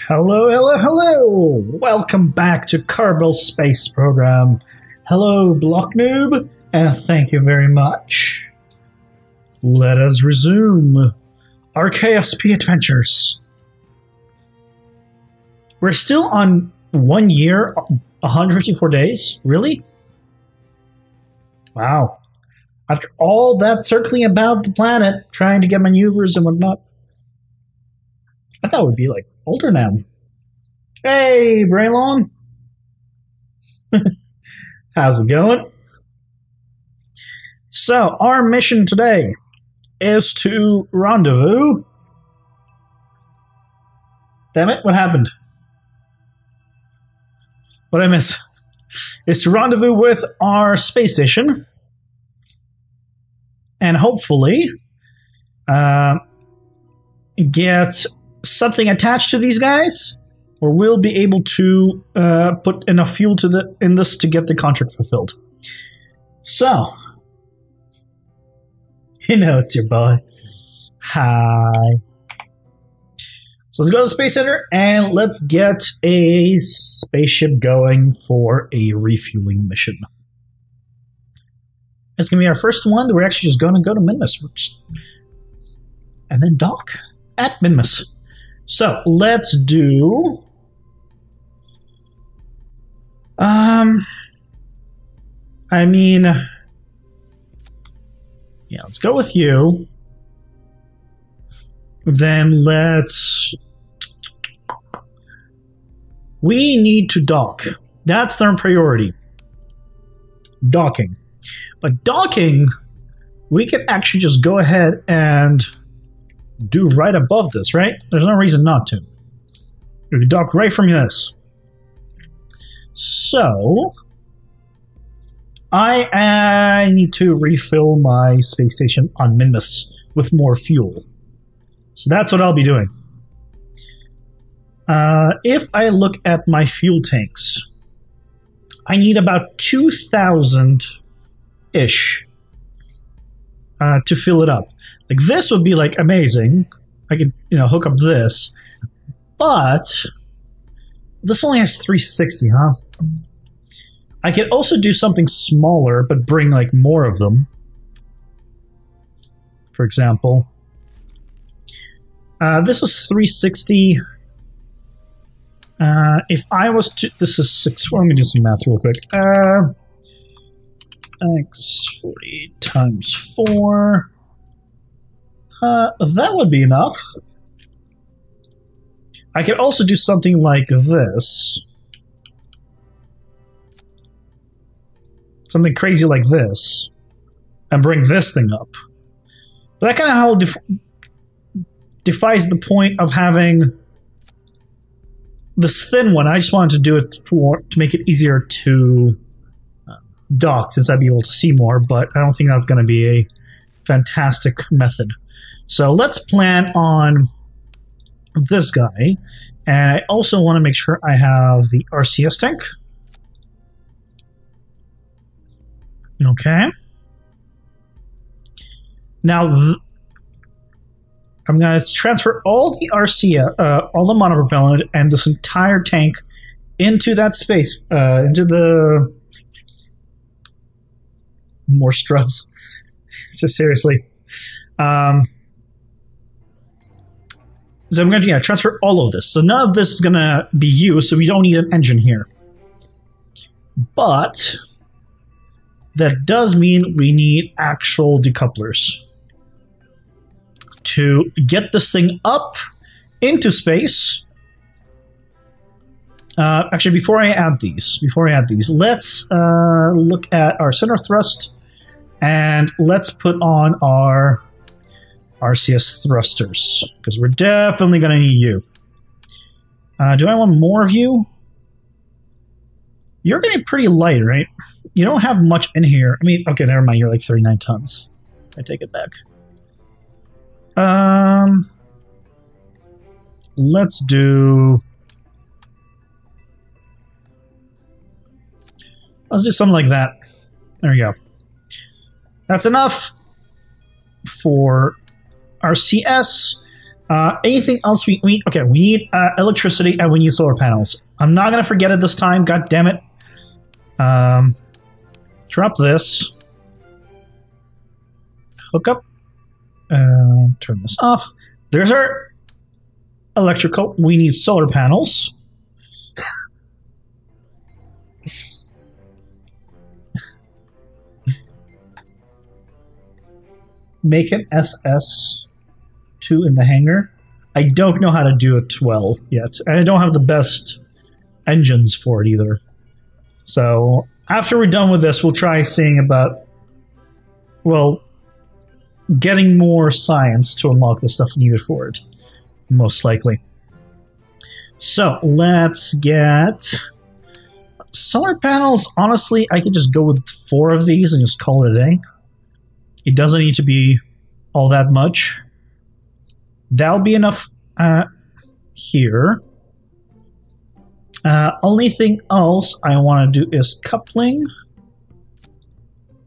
Hello, hello, hello! Welcome back to Kerbal Space Program. Hello, Block Noob, and thank you very much. Let us resume our KSP adventures. We're still on 1 year, 154 days? Really? Wow. After all that circling about the planet, trying to get maneuvers and whatnot, I thought it would be like older now. Hey, Braylon. How's it going? So, our mission today is to rendezvous. Damn it, what happened? What did I miss? Is to rendezvous with our space station. And hopefully get something attached to these guys, or we'll be able to put enough fuel in this to get the contract fulfilled. So, you know it's your boy. Hi. So let's go to the Space Center and let's get a spaceship going for a refueling mission. It's going to be our first one. We're actually just going to go to Minmus. And then dock at Minmus. So, let's do... yeah, let's go with you. Then let's... We need to dock. That's their priority. Docking. But docking, we can actually just go ahead and do right above this, right? There's no reason not to. We can dock right from this. So, I need to refill my space station on Minmus with more fuel. So that's what I'll be doing. If I look at my fuel tanks, I need about 2,000-ish to fill it up. Like, this would be, like, amazing. I could, hook up this. But this only has 360, huh? I could also do something smaller, but bring, like, more of them. For example. This was 360. If I was to... This is 6... Let me do some math real quick. X40 times 4. That would be enough. I could also do something like this. Something crazy like this. And bring this thing up. But that kind of how defies the point of having this thin one. I just wanted to do it to make it easier to dock, since I'd be able to see more, but I don't think that's going to be a fantastic method. So let's plan on this guy, and I also want to make sure I have the RCS tank. Okay. Now, I'm going to transfer all the RCS, all the monopropellant, and this entire tank into that space, into the... More struts. So seriously. So I'm going to transfer all of this. So none of this is going to be used, so we don't need an engine here. But that does mean we need actual decouplers to get this thing up into space. Actually, before I add these, let's look at our center thrust, and let's put on our RCS thrusters, because we're definitely going to need you. Do I want more of you? You're going to be pretty light, right? You don't have much in here. I mean, okay, never mind. You're like 39 tons. I take it back. Let's do something like that. There we go. That's enough for RCS. Anything else we need? Okay, we need electricity and we need solar panels. I'm not going to forget it this time. God damn it. Drop this. Hook up. Turn this off. There's our electrical. We need solar panels. Make an SS2 in the hangar. I don't know how to do it well yet. And I don't have the best engines for it either. So after we're done with this, we'll try seeing about, well, getting more science to unlock the stuff needed for it. Most likely. So let's get solar panels. Honestly, I could just go with 4 of these and just call it a day. It doesn't need to be all that much. That'll be enough here. Only thing else I want to do is coupling.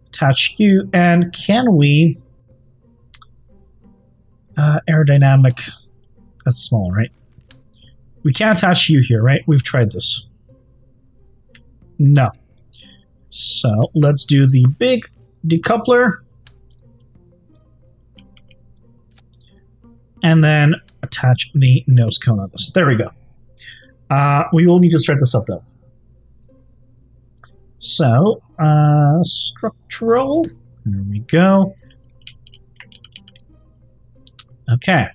Attach you. And can we... aerodynamic. That's small, right? We can't attach you here, right? We've tried this. No. So let's do the big decoupler. And then attach the nose cone on this. There we go. We will need to start this up though. So, structural. There we go. Okay.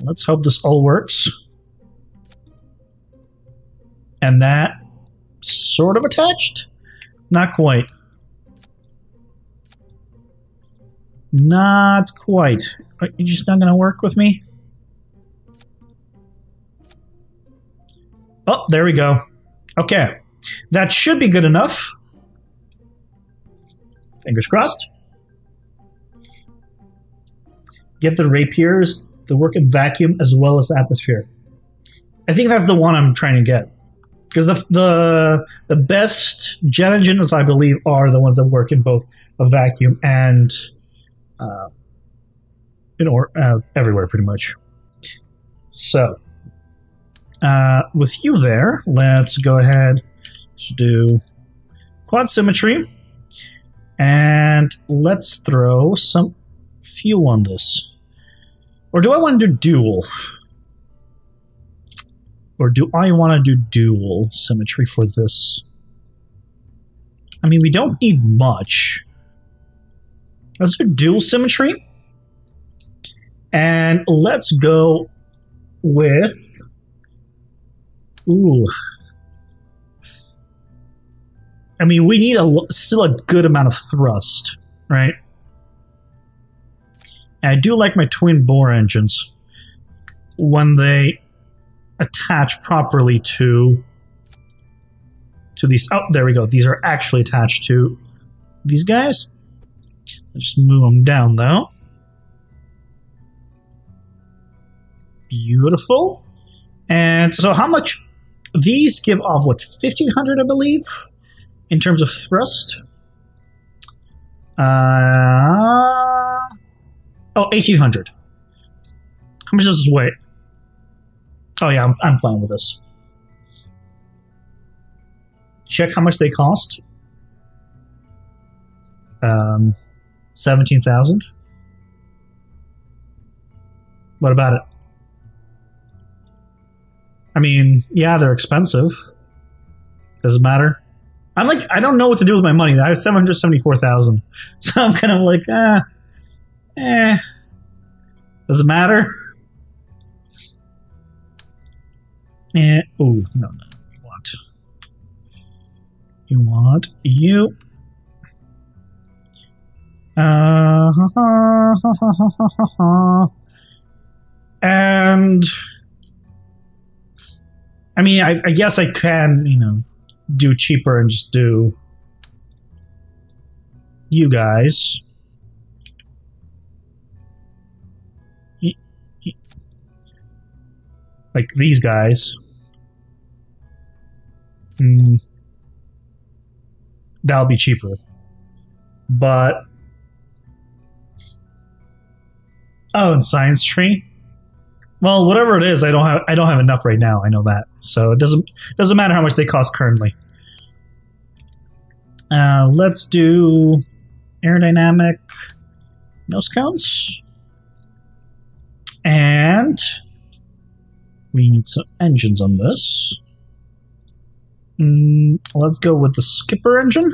Let's hope this all works. And that sort of attached? Not quite. Not quite. Are you just not going to work with me? Oh, there we go. Okay. That should be good enough. Fingers crossed. Get the rapiers to work in vacuum as well as atmosphere. I think that's the one I'm trying to get. Because the best jet engines, I believe, are the ones that work in both a vacuum and everywhere, pretty much. So, with you there, let's go ahead to do quad symmetry. And let's throw some fuel on this. Or do I want to do dual? Or do I want to do dual symmetry for this? I mean, we don't need much. Let's do dual symmetry. And let's go with... Ooh. I mean, we need still a good amount of thrust, right? And I do like my twin bore engines when they attach properly to these. Oh, there we go. These are actually attached to these guys. I'll just move them down, though. Beautiful. And so how much... These give off, what, 1,500, I believe? In terms of thrust? Oh, 1,800. How much does this weigh? Oh yeah, I'm fine with this. Check how much they cost. 17,000. What about it? I mean, yeah, they're expensive. Doesn't matter. I'm like, I don't know what to do with my money. I have 774,000. So I'm kind of like, does it matter? Oh, no. You want you. And I mean, I guess I can, do cheaper and just do you guys. Like these guys. That'll be cheaper. But... Oh, and science tree? Well, whatever it is, I don't have enough right now. I know that, so it doesn't matter how much they cost currently. Let's do aerodynamic nose counts, and we need some engines on this. Let's go with the skipper engine.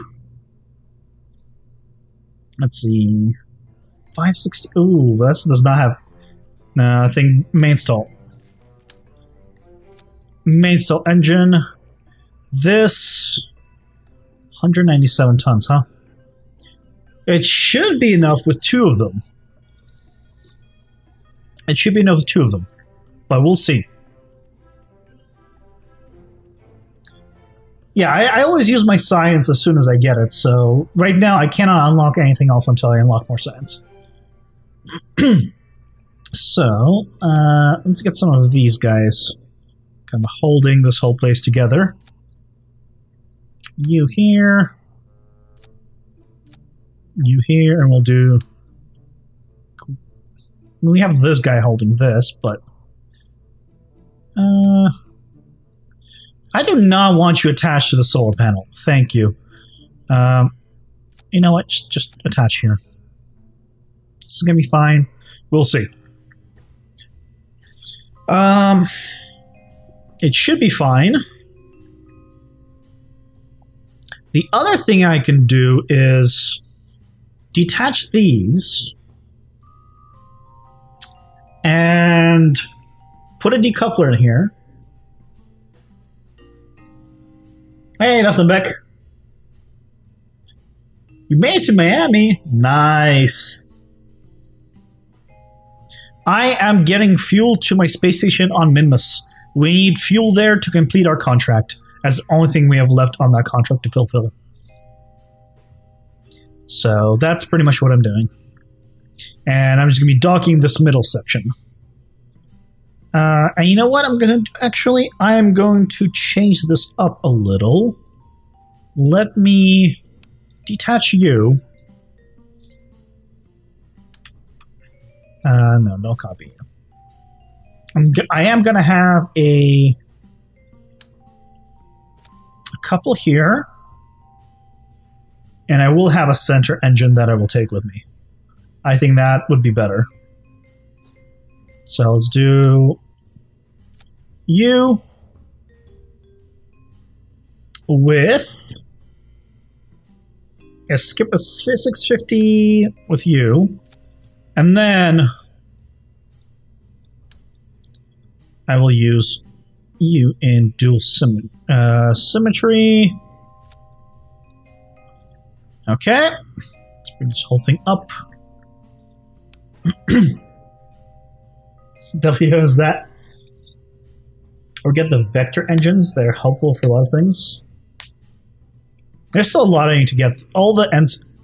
Let's see, 560. Ooh, this does not have. No, I think main stall. Main stall engine. This 197 tons, huh? It should be enough with 2 of them. It should be enough with 2 of them, but we'll see. Yeah, I always use my science as soon as I get it, so right now I cannot unlock anything else until I unlock more science. So, let's get some of these guys kind of holding this whole place together. You here, and we'll do... We have this guy holding this, but... I do not want you attached to the solar panel. Thank you. You know what? Just attach here. This is gonna be fine. We'll see. It should be fine. The other thing I can do is detach these and put a decoupler in here. Hey, Dustin Beck. You made it to Miami. Nice. I am getting fuel to my space station on Minmus. We need fuel there to complete our contract, as the only thing we have left on that contract to fulfill. So that's pretty much what I'm doing. And I'm just going to be docking this middle section. And you know what I'm going to do? Actually, I am going to change this up a little. Let me detach you. No, don't copy. I am going to have a couple here. And I will have a center engine that I will take with me. I think that would be better. So let's do you with a skip a 650 with you, and then I will use you in dual symmetry. Okay, let's bring this whole thing up. W is that, or get the vector engines. They're helpful for a lot of things. There's still a lot I need to get. All the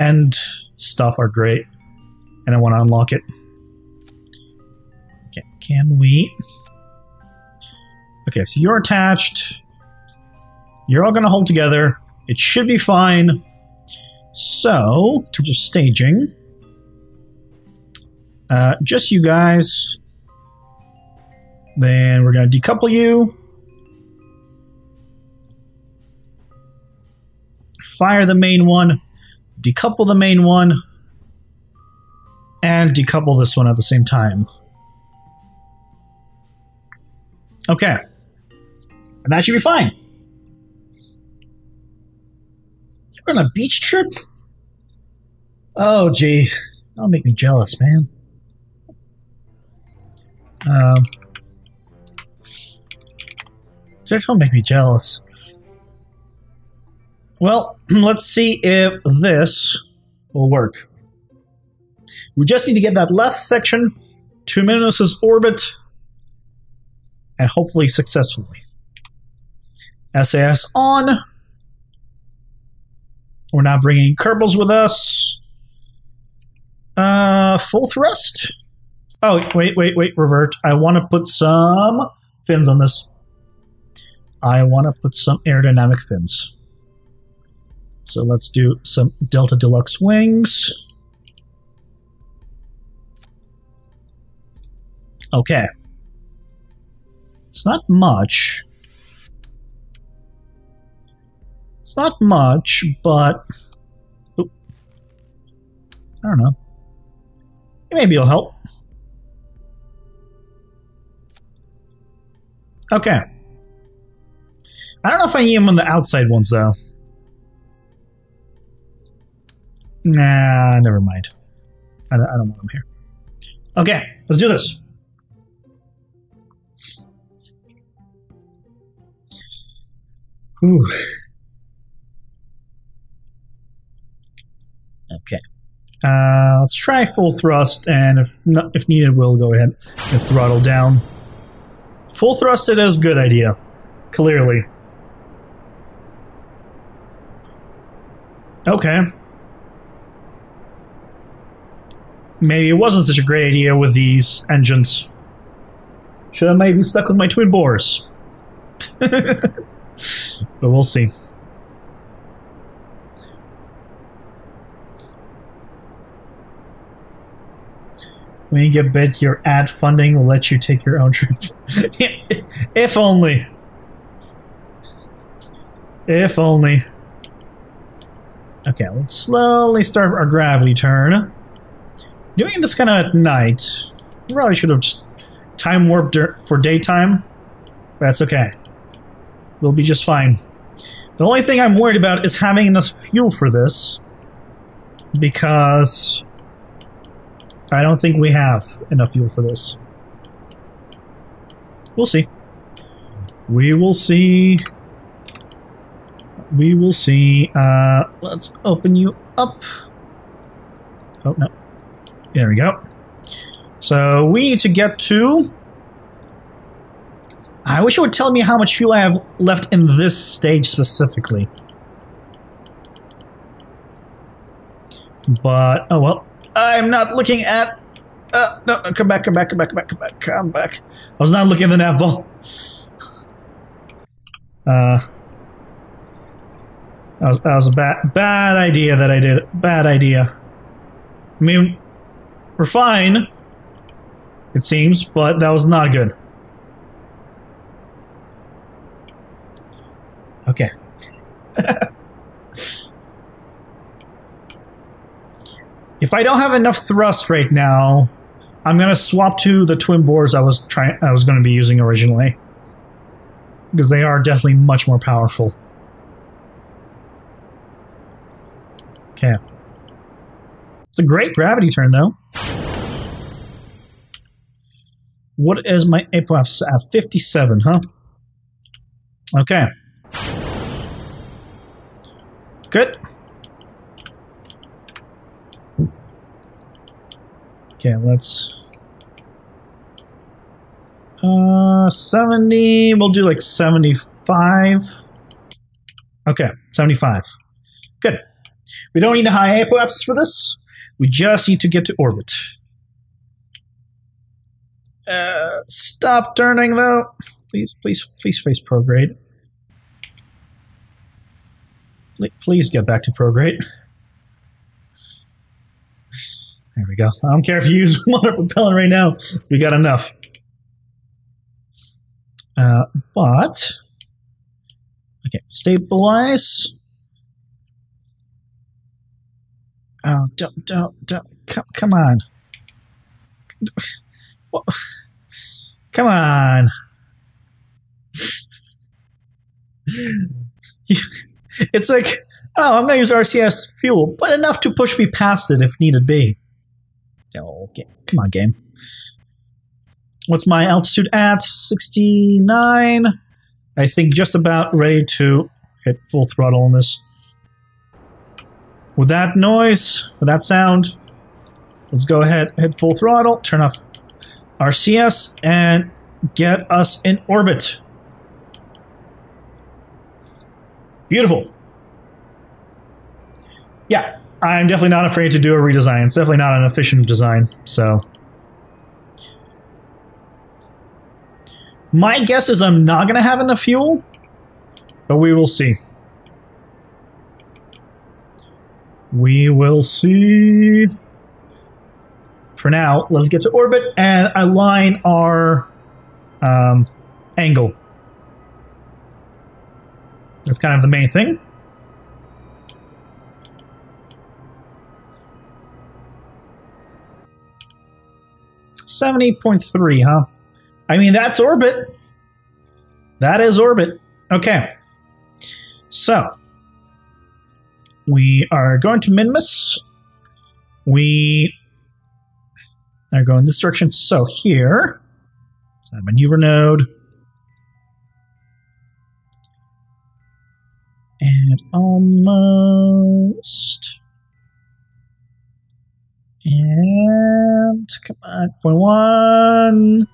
end stuff are great, and I want to unlock it. Okay, can we? Okay, so you're attached. You're all going to hold together. It should be fine. So, in terms of staging, just you guys. Then we're going to decouple you. Fire the main one. Decouple the main one. And decouple this one at the same time. Okay. And that should be fine. You're on a beach trip? Oh, gee. That'll make me jealous, man. Don't make me jealous. Well, let's see if this will work. We just need to get that last section to Minus's orbit, and hopefully successfully. SAS on. We're not bringing Kerbals with us. Full thrust. Oh, wait, revert. I want to put some fins on this. I want to put some aerodynamic fins. So let's do some Delta Deluxe wings. Okay. It's not much. It's not much, but... Oop. I don't know. Maybe it'll help. Okay. I don't know if I need them on the outside ones, though. Nah, never mind. I don't want them here. Okay, let's do this. Whew. Okay. Let's try full thrust, and if needed, we'll go ahead and throttle down. Full thrust it is a good idea. Clearly. Okay. Maybe it wasn't such a great idea with these engines. Should have maybe stuck with my twin bores. But we'll see. When you get bid, your ad funding will let you take your own trip. If only. If only. Okay, let's slowly start our gravity turn. Doing this kind of at night, probably should have just time warped for daytime. That's okay. We'll be just fine. The only thing I'm worried about is having enough fuel for this, because I don't think we have enough fuel for this. We'll see. We will see. We will see. Let's open you up. Oh, no. There we go. So we need to get to... I wish it would tell me how much fuel I have left in this stage specifically. But, oh well. I'm not looking at... no, come back, come back, come back, come back, come back, come back. I was not looking at the nav ball. That was a bad idea that I did. Bad idea. I mean, we're fine, it seems, but that was not good. Okay. If I don't have enough thrust right now, I'm gonna swap to the twin bores I was going to be using originally, because they are definitely much more powerful. Okay. It's a great gravity turn, though. What is my apoapsis at? 57, huh? Okay. Good. Okay, let's... 70... We'll do like 75. Okay, 75. Good. We don't need a high apoapsis for this. We just need to get to orbit. Stop turning, though. Please, please, please face prograde. Please get back to prograde. There we go. I don't care if you use motor propellant right now. We got enough. But... Okay, stabilize. Oh, don't. Come on. Come on. It's like, oh, I'm going to use RCS fuel, but enough to push me past it if needed be. Okay, come on, game. What's my altitude at? 69. I think just about ready to hit full throttle on this. With that noise, with that sound, let's go ahead, hit full throttle, turn off RCS, and get us in orbit. Beautiful. Yeah, I'm definitely not afraid to do a redesign. It's definitely not an efficient design, so... My guess is I'm not going to have enough fuel, but we will see. We will see. For now, let's get to orbit and align our angle. That's kind of the main thing. $70.3, huh? I mean, that's orbit. That is orbit. Okay. So, we are going to Minmus. We are going this direction. So here, so maneuver node. And almost. And come on, 0.1.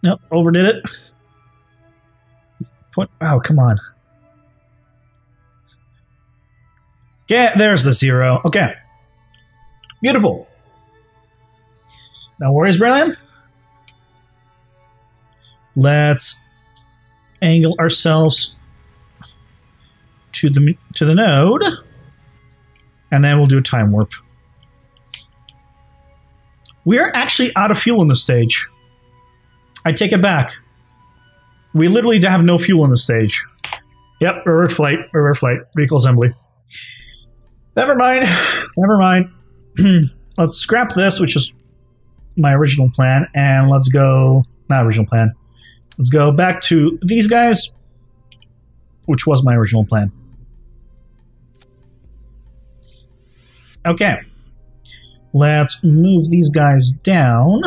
Nope, overdid it. Oh, come on. Yeah, there's the 0. Okay. Beautiful. No worries, Brilliant. Let's angle ourselves to the node. And then we'll do a time warp. We are actually out of fuel in this stage. I take it back. We literally have no fuel in this stage. Yep, reverse flight, vehicle assembly. Never mind, never mind. Let's scrap this, which is my original plan, and let's go... Not original plan. Let's go back to these guys, which was my original plan. Okay. Let's move these guys down.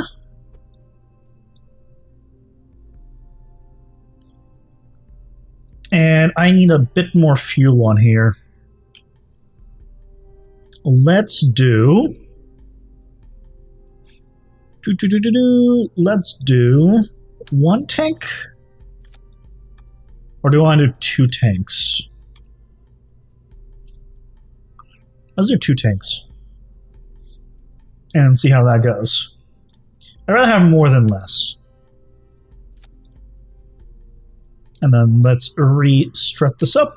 And I need a bit more fuel on here. Let's do... Let's do 1 tank? Or do I want to do 2 tanks? Let's do 2 tanks. And see how that goes. I'd rather have more than less. And then let's re-strut this up.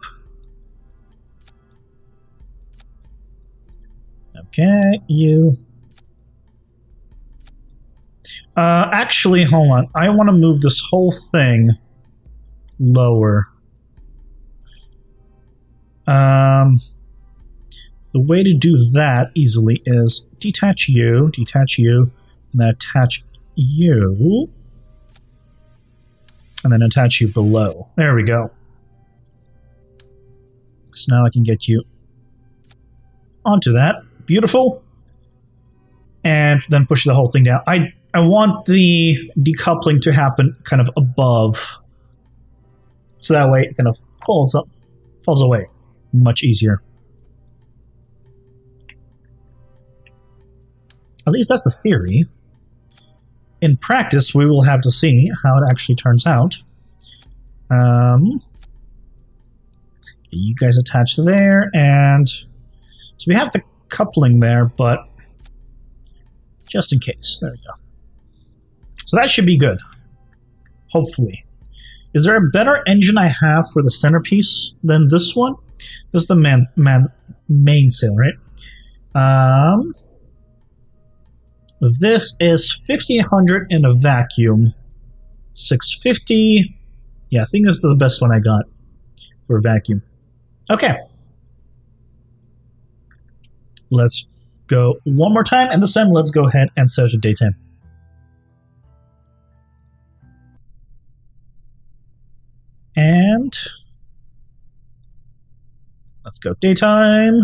Okay, you. Actually, hold on. I want to move this whole thing lower. The way to do that easily is detach you, and then attach you. And then attach you below. There we go. So now I can get you onto that. Beautiful. And then push the whole thing down. I want the decoupling to happen kind of above. So that way it kind of falls away. Much easier. At least that's the theory. In practice, we will have to see how it actually turns out. You guys attach there, and so we have the coupling there, but just in case. There we go. So that should be good. Hopefully. Is there a better engine I have for the centerpiece than this one? This is the mainsail, right? This is 1500 in a vacuum. 650. Yeah, I think this is the best one I got for a vacuum. Okay. Let's go one more time, and this time let's go ahead and set it to daytime. And let's go daytime.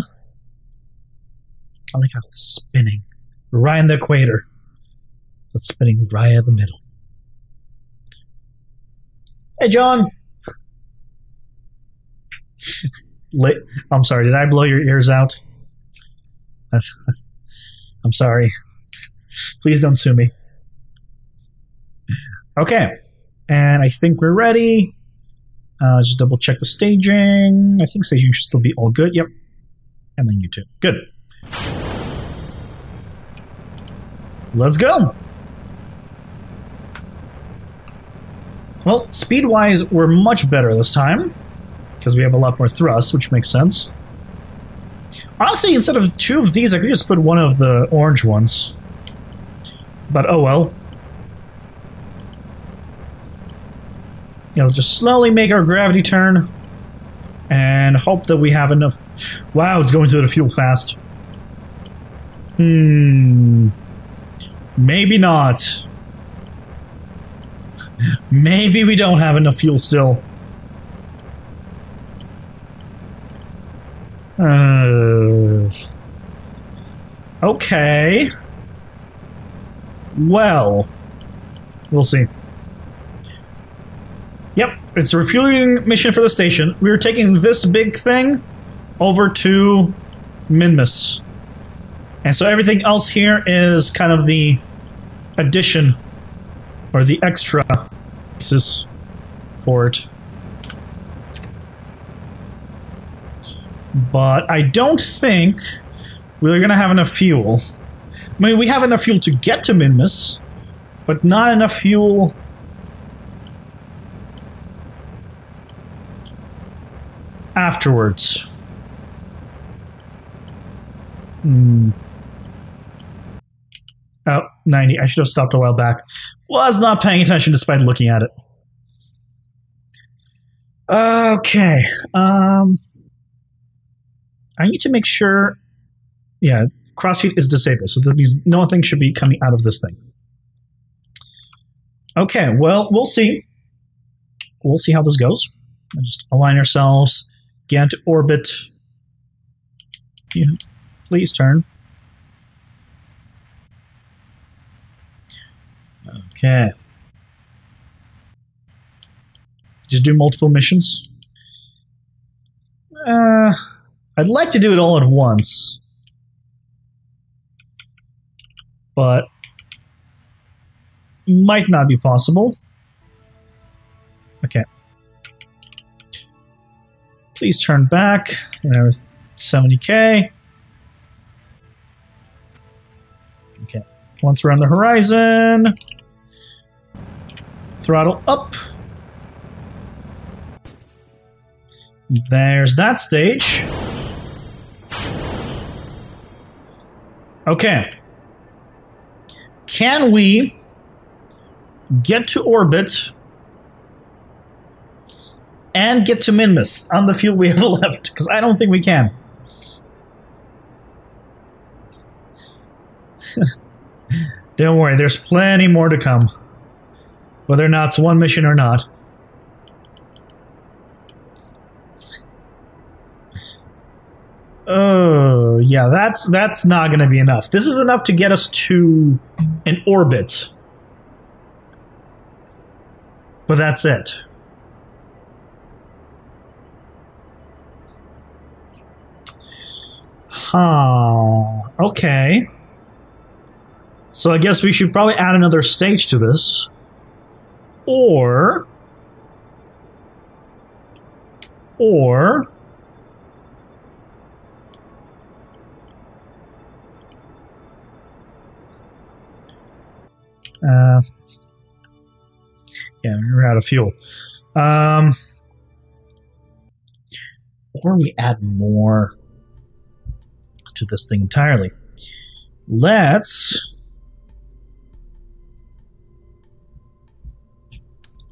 I like how it's spinning. Right in the equator. So it's spinning right in the middle. Hey, John. I'm sorry, did I blow your ears out? I'm sorry. Please don't sue me. Okay. And I think we're ready. Just double check the staging. I think staging should still be all good. Yep. And then you too. Good. Let's go. Well, speed-wise, we're much better this time. Because we have a lot more thrust, which makes sense. Honestly, instead of 2 of these, I could just put one of the orange ones. But oh well. Yeah, let's just slowly make our gravity turn and hope that we have enough. Wow, it's going through the fuel fast. Maybe not. Maybe we don't have enough fuel still. Okay. Well, we'll see. Yep, it's a refueling mission for the station. We were taking this big thing over to Minmus. And so everything else here is kind of the addition or the extra pieces for it. But I don't think we're going to have enough fuel. I mean, we have enough fuel to get to Minmus, but not enough fuel afterwards. Oh, 90. I should have stopped a while back. Was not paying attention despite looking at it. Okay. I need to make sure... Yeah, crossfeed is disabled, so that means nothing should be coming out of this thing. Okay, well, we'll see. We'll see how this goes. I'll just align ourselves, get into orbit. Yeah, please turn. Okay. Just do multiple missions. I'd like to do it all at once. But might not be possible. Okay. Please turn back. We're 70K. Okay. Once we're on the horizon, throttle up. There's that stage. Okay. Can we get to orbit and get to Minmus on the fuel we have left? Because I don't think we can. Don't worry, there's plenty more to come. Whether or not it's one mission or not. Oh, yeah, that's not going to be enough. This is enough to get us to an orbit. But that's it. Huh. Okay. So I guess we should probably add another stage to this. Or... yeah, we're out of fuel. Or we add more to this thing entirely. Let's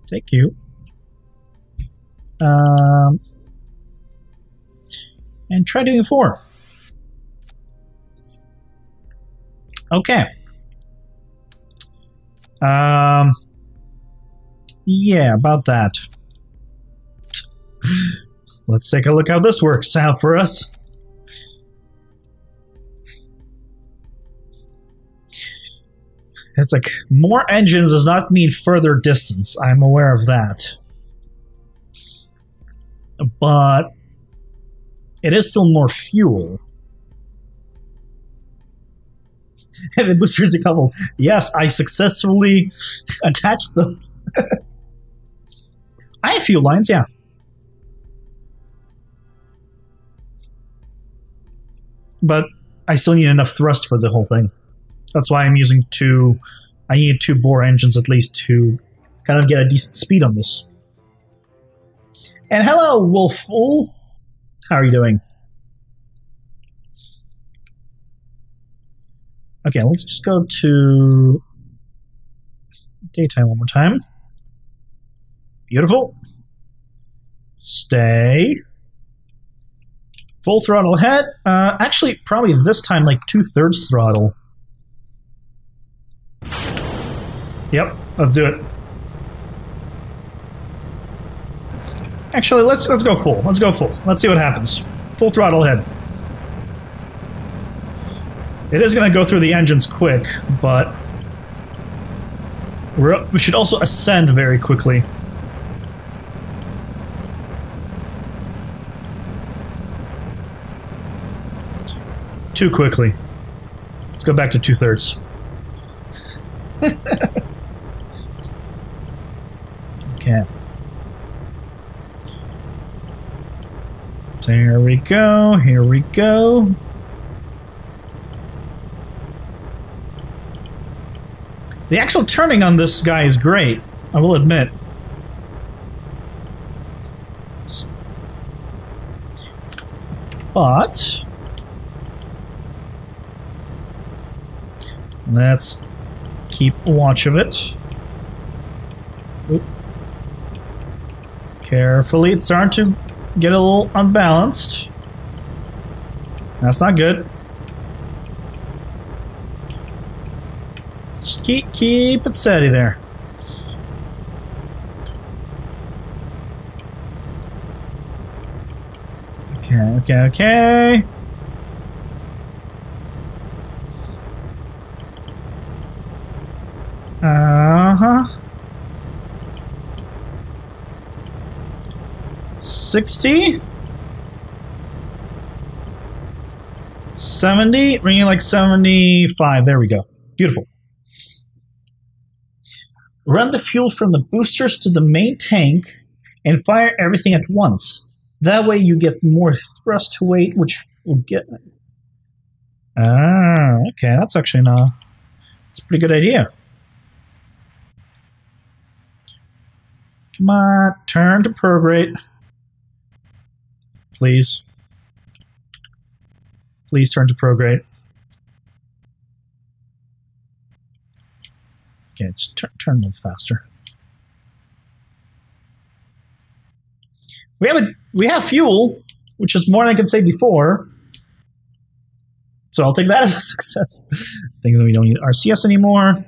take you. And try doing 4. Okay. Yeah, about that. Let's take a look how this works out for us. It's like, more engines does not mean further distance. I'm aware of that. But it is still more fuel. And the boosters a couple. Yes, I successfully attached them. I have fuel lines, yeah. But I still need enough thrust for the whole thing. That's why I'm using 2. I need 2 bore engines at least to kind of get a decent speed on this. And hello, Wolful. How are you doing? Okay, let's just go to daytime one more time. Beautiful. Stay. Full throttle ahead. Actually, probably this time like 2/3 throttle. Yep, let's do it. Actually, let's go full. Let's go full. Let's see what happens. Full throttle ahead. It is going to go through the engines quick, but we should also ascend very quickly. Too quickly. Let's go back to 2/3. Okay. There we go. Here we go. The actual turning on this guy is great, I will admit. But let's keep watch of it. Oop. Carefully, it's starting to get a little unbalanced. That's not good. Just keep it steady there. Okay. Uh-huh. 60? 70? Ringing like 75. There we go. Beautiful. Run the fuel from the boosters to the main tank and fire everything at once. That way you get more thrust to weight, which will get... Ah, okay. That's actually not... It's a pretty good idea. Come on, turn to prograde. Please. Please turn to prograde. Okay, just turn a little faster. We have fuel, which is more than I could say before. So I'll take that as a success. I think that we don't need RCS anymore.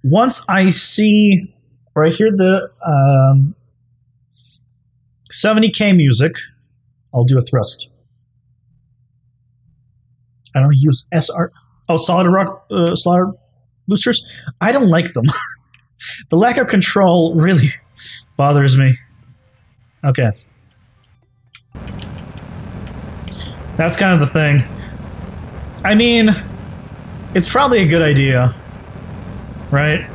Once I see or I hear the 70K music, I'll do a thrust. I don't use SR. Oh, solid rock solid boosters. I don't like them. The lack of control really bothers me. Okay. That's kind of the thing. I mean, it's probably a good idea, right?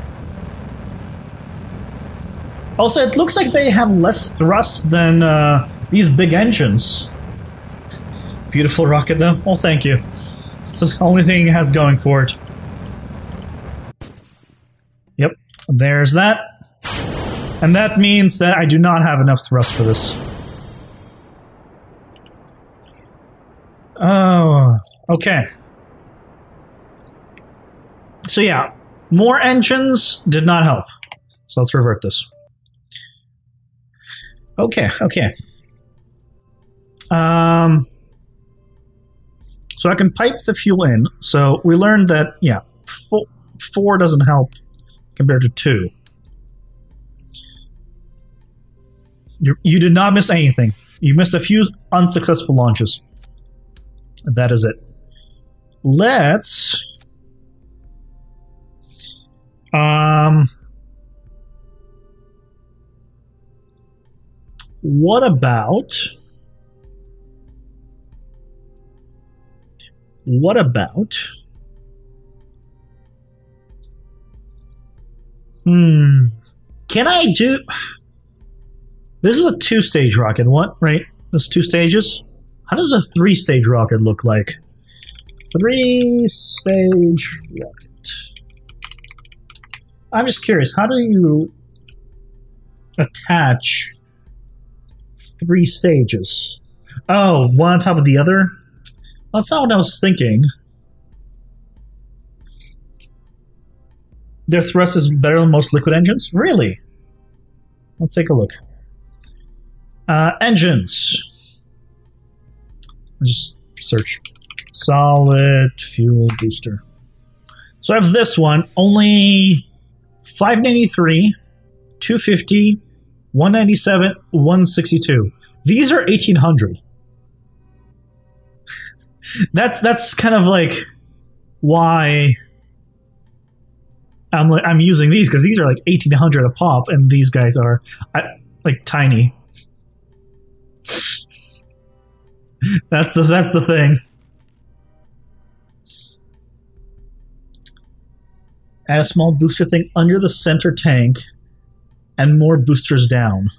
Also, it looks like they have less thrust than these big engines. Beautiful rocket, though. Well, thank you. It's the only thing it has going for it. Yep, there's that. And that means that I do not have enough thrust for this. Oh, okay. So yeah, more engines did not help. So let's revert this. Okay. So I can pipe the fuel in. So we learned that, yeah, 4 doesn't help compared to 2. You did not miss anything. You missed a few unsuccessful launches. That is it. Let's... What about... Can I do... This is a 2-stage rocket, what? Right? This is 2 stages? How does a 3-stage rocket look like? 3-stage rocket. I'm just curious, how do you attach 3 stages? Oh, one on top of the other? That's not what I was thinking. Their thrust is better than most liquid engines? Really? let's take a look. Engines. Just search solid fuel booster. So I have this one, only 593, 250, 197, 162. These are 1800. That's kind of like why I'm using these, because these are like 1800 a pop, and these guys are like tiny. That's the thing. Add a small booster thing under the center tank, and more boosters down.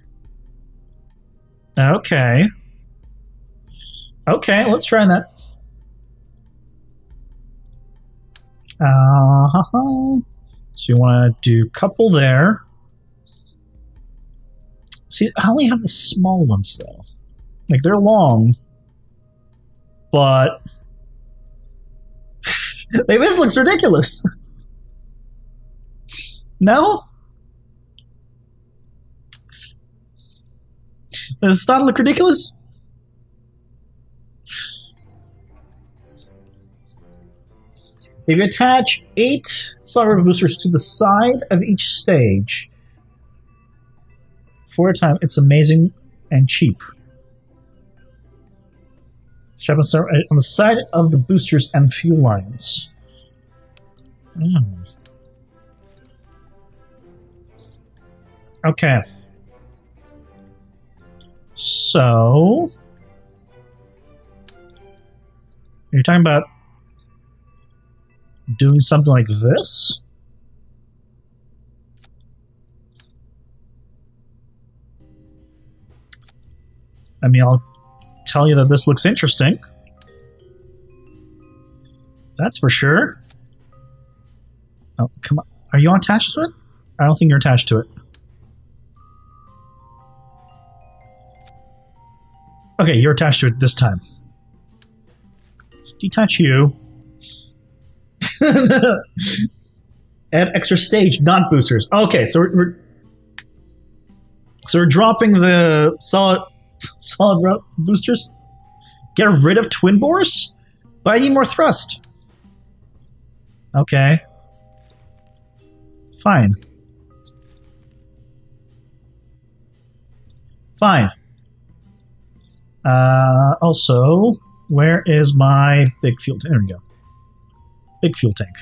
Okay. Okay, let's try that. So you want to do couple there. See, I only have the small ones though. Like, they're long, but like, this looks ridiculous. No? Does it not look ridiculous? If you attach 8 solid rubber boosters to the side of each stage for a time, it's amazing and cheap. Strap on the side of the boosters and fuel lines. Okay. So you're talking about doing something like this? I mean, I'll tell you that this looks interesting. That's for sure. Oh, come on. Are you attached to it? I don't think you're attached to it. Okay, you're attached to it this time. Let's detach you. Add extra stage, not boosters. Okay, so we're dropping the solid boosters. Get rid of twin bores, but I need more thrust. Okay, fine. Fine. Also, where is my big fuel tank? There we go. Big fuel tank.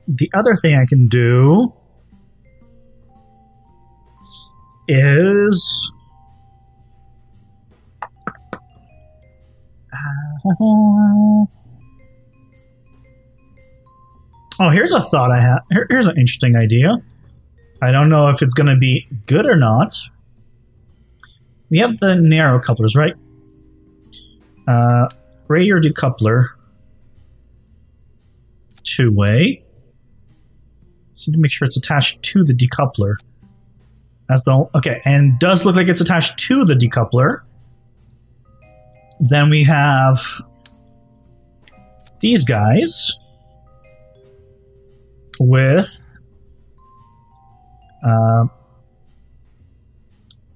The other thing I can do is oh, here's a thought I have. Here's an interesting idea. I don't know if it's going to be good or not. We have the narrow couplers, right? Radiator decoupler. Two-way. So you need to make sure it's attached to the decoupler. That's the okay, and does look like it's attached to the decoupler. Then we have these guys with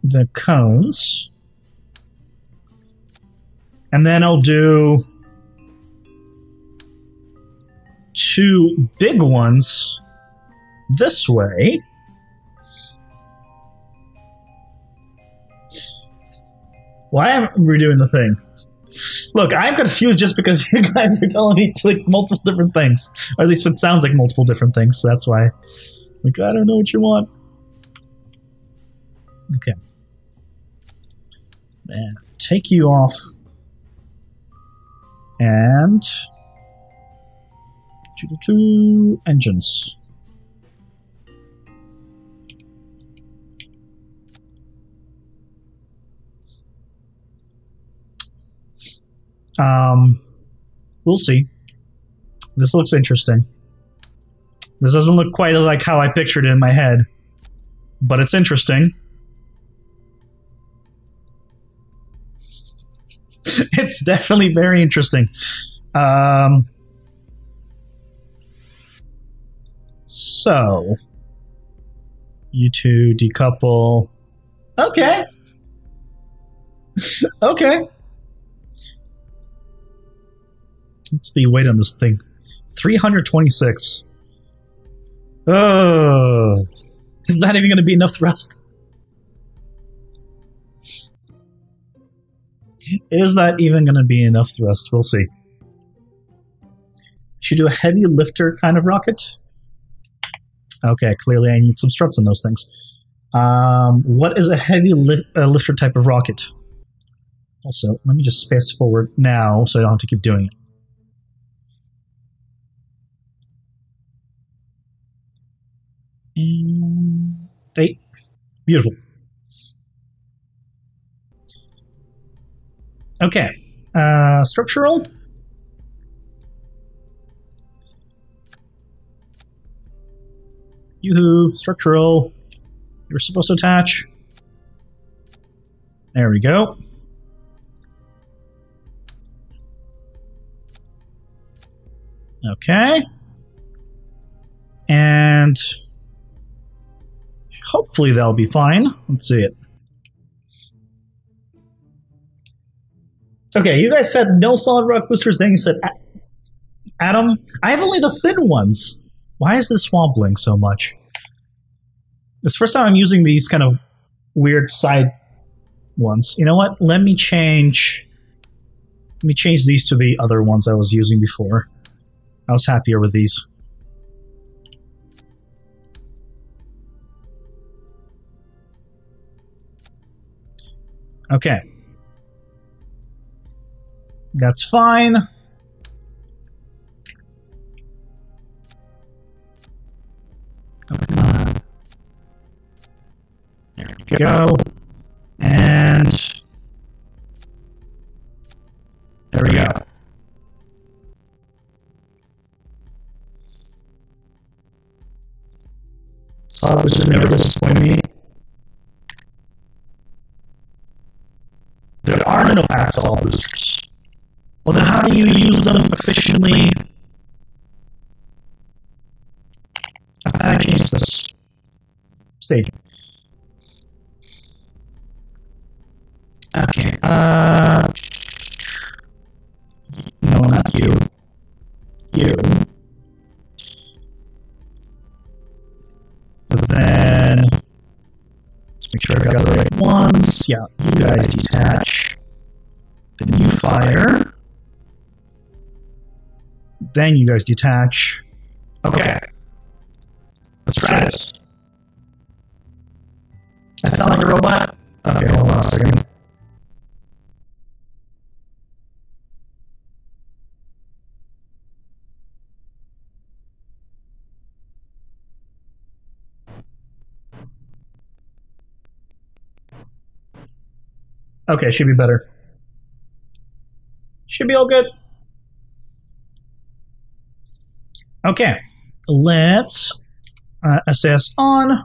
the cones, and then I'll do 2 big ones this way. Why am I redoing the thing? Look, I'm confused just because you guys are telling me to like multiple different things. Or at least it sounds like multiple different things, so that's why. Like, I don't know what you want. Okay. And take you off. And 2 engines. We'll see. This looks interesting. This doesn't look quite like how I pictured it in my head, but it's interesting. It's definitely very interesting. So you two decouple. Okay. Okay. What's the weight on this thing? 326. Oh, is that even going to be enough thrust? Is that even going to be enough thrust? We'll see. Should do a heavy lifter kind of rocket. Okay, clearly I need some struts in those things. What is a heavy lifter type of rocket? Also, let me just fast forward now so I don't have to keep doing it. And 8. Beautiful. Okay. Structural. Yoo-hoo. Structural. You're supposed to attach. There we go. Okay. And hopefully that'll be fine. Let's see it. Okay, you guys said no solid rock boosters, then you said Adam. I have only the thin ones. Why is this wobbling so much? It's the first time I'm using these kind of weird side ones. You know what? Let me change these to the other ones I was using before. I was happier with these. Okay. That's fine. Oh, come on. There we go. And there we go. Solid boosters never disappoint me. There are no fat solid boosters. Well, then how do you use them efficiently? I thought I changed this stage. Okay. No, not you. You. But then let's make sure I got the right ones. Yeah, you guys detach. Then you fire. Then you guys detach. Okay. Let's try this. That sound like a robot? Okay, hold on a second. Okay, should be better. Should be all good. Okay, let's assess on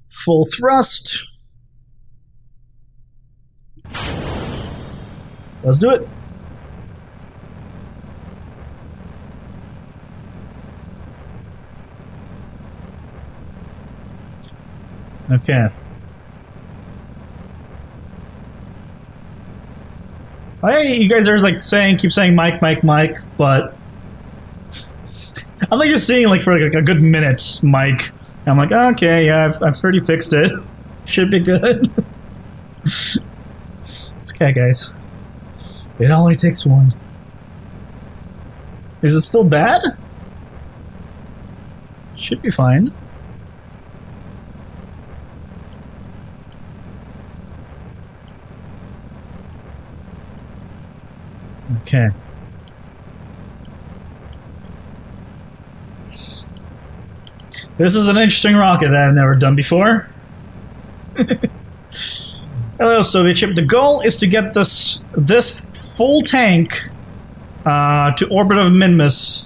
full thrust. Let's do it. Okay. You guys are like keep saying Mike, Mike, Mike, but I'm like just seeing like for like a good minute, Mike. And I'm like, okay, yeah, I've already fixed it. Should be good. It's okay, guys. It only takes one. Is it still bad? Should be fine. Okay. This is an interesting rocket that I've never done before. Hello, Soviet ship. The goal is to get this full tank to orbit of Minmus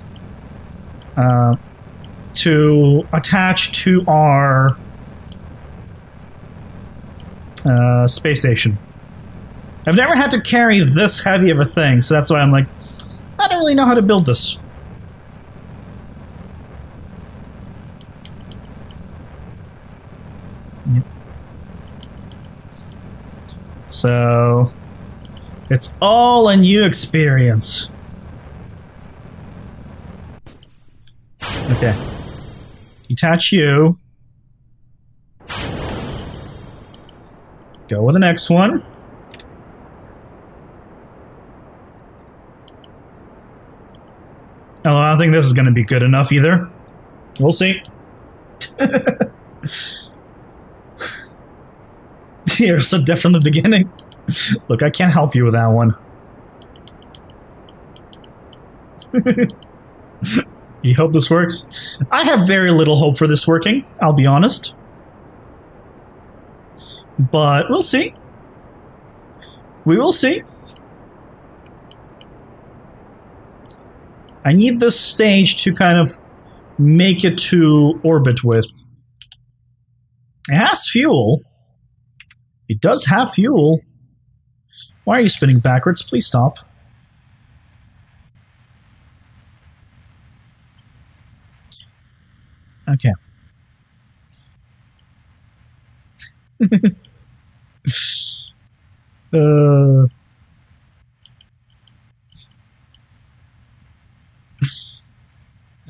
to attach to our space station. I've never had to carry this heavy of a thing, so that's why I'm like, I don't really know how to build this. Yep. So, it's all a new experience. Okay. Detach you. Go with the next one. Oh, I don't think this is going to be good enough either. We'll see. You're so deaf from the beginning. Look, I can't help you with that one. You hope this works? I have very little hope for this working, I'll be honest. But we'll see. We will see. I need this stage to kind of make it to orbit with. It has fuel. It does have fuel. Why are you spinning backwards? Please stop. Okay.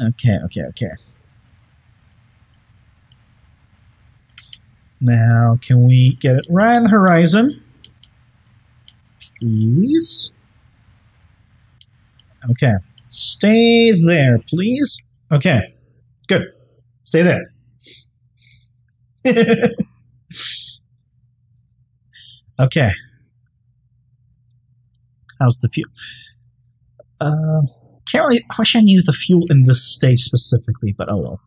Okay. Now, can we get it right on the horizon? Please. Okay. Stay there, please. Okay. Good. Stay there. Okay. How's the fuel? Can't really. I wish I knew the fuel in this stage specifically, but oh well.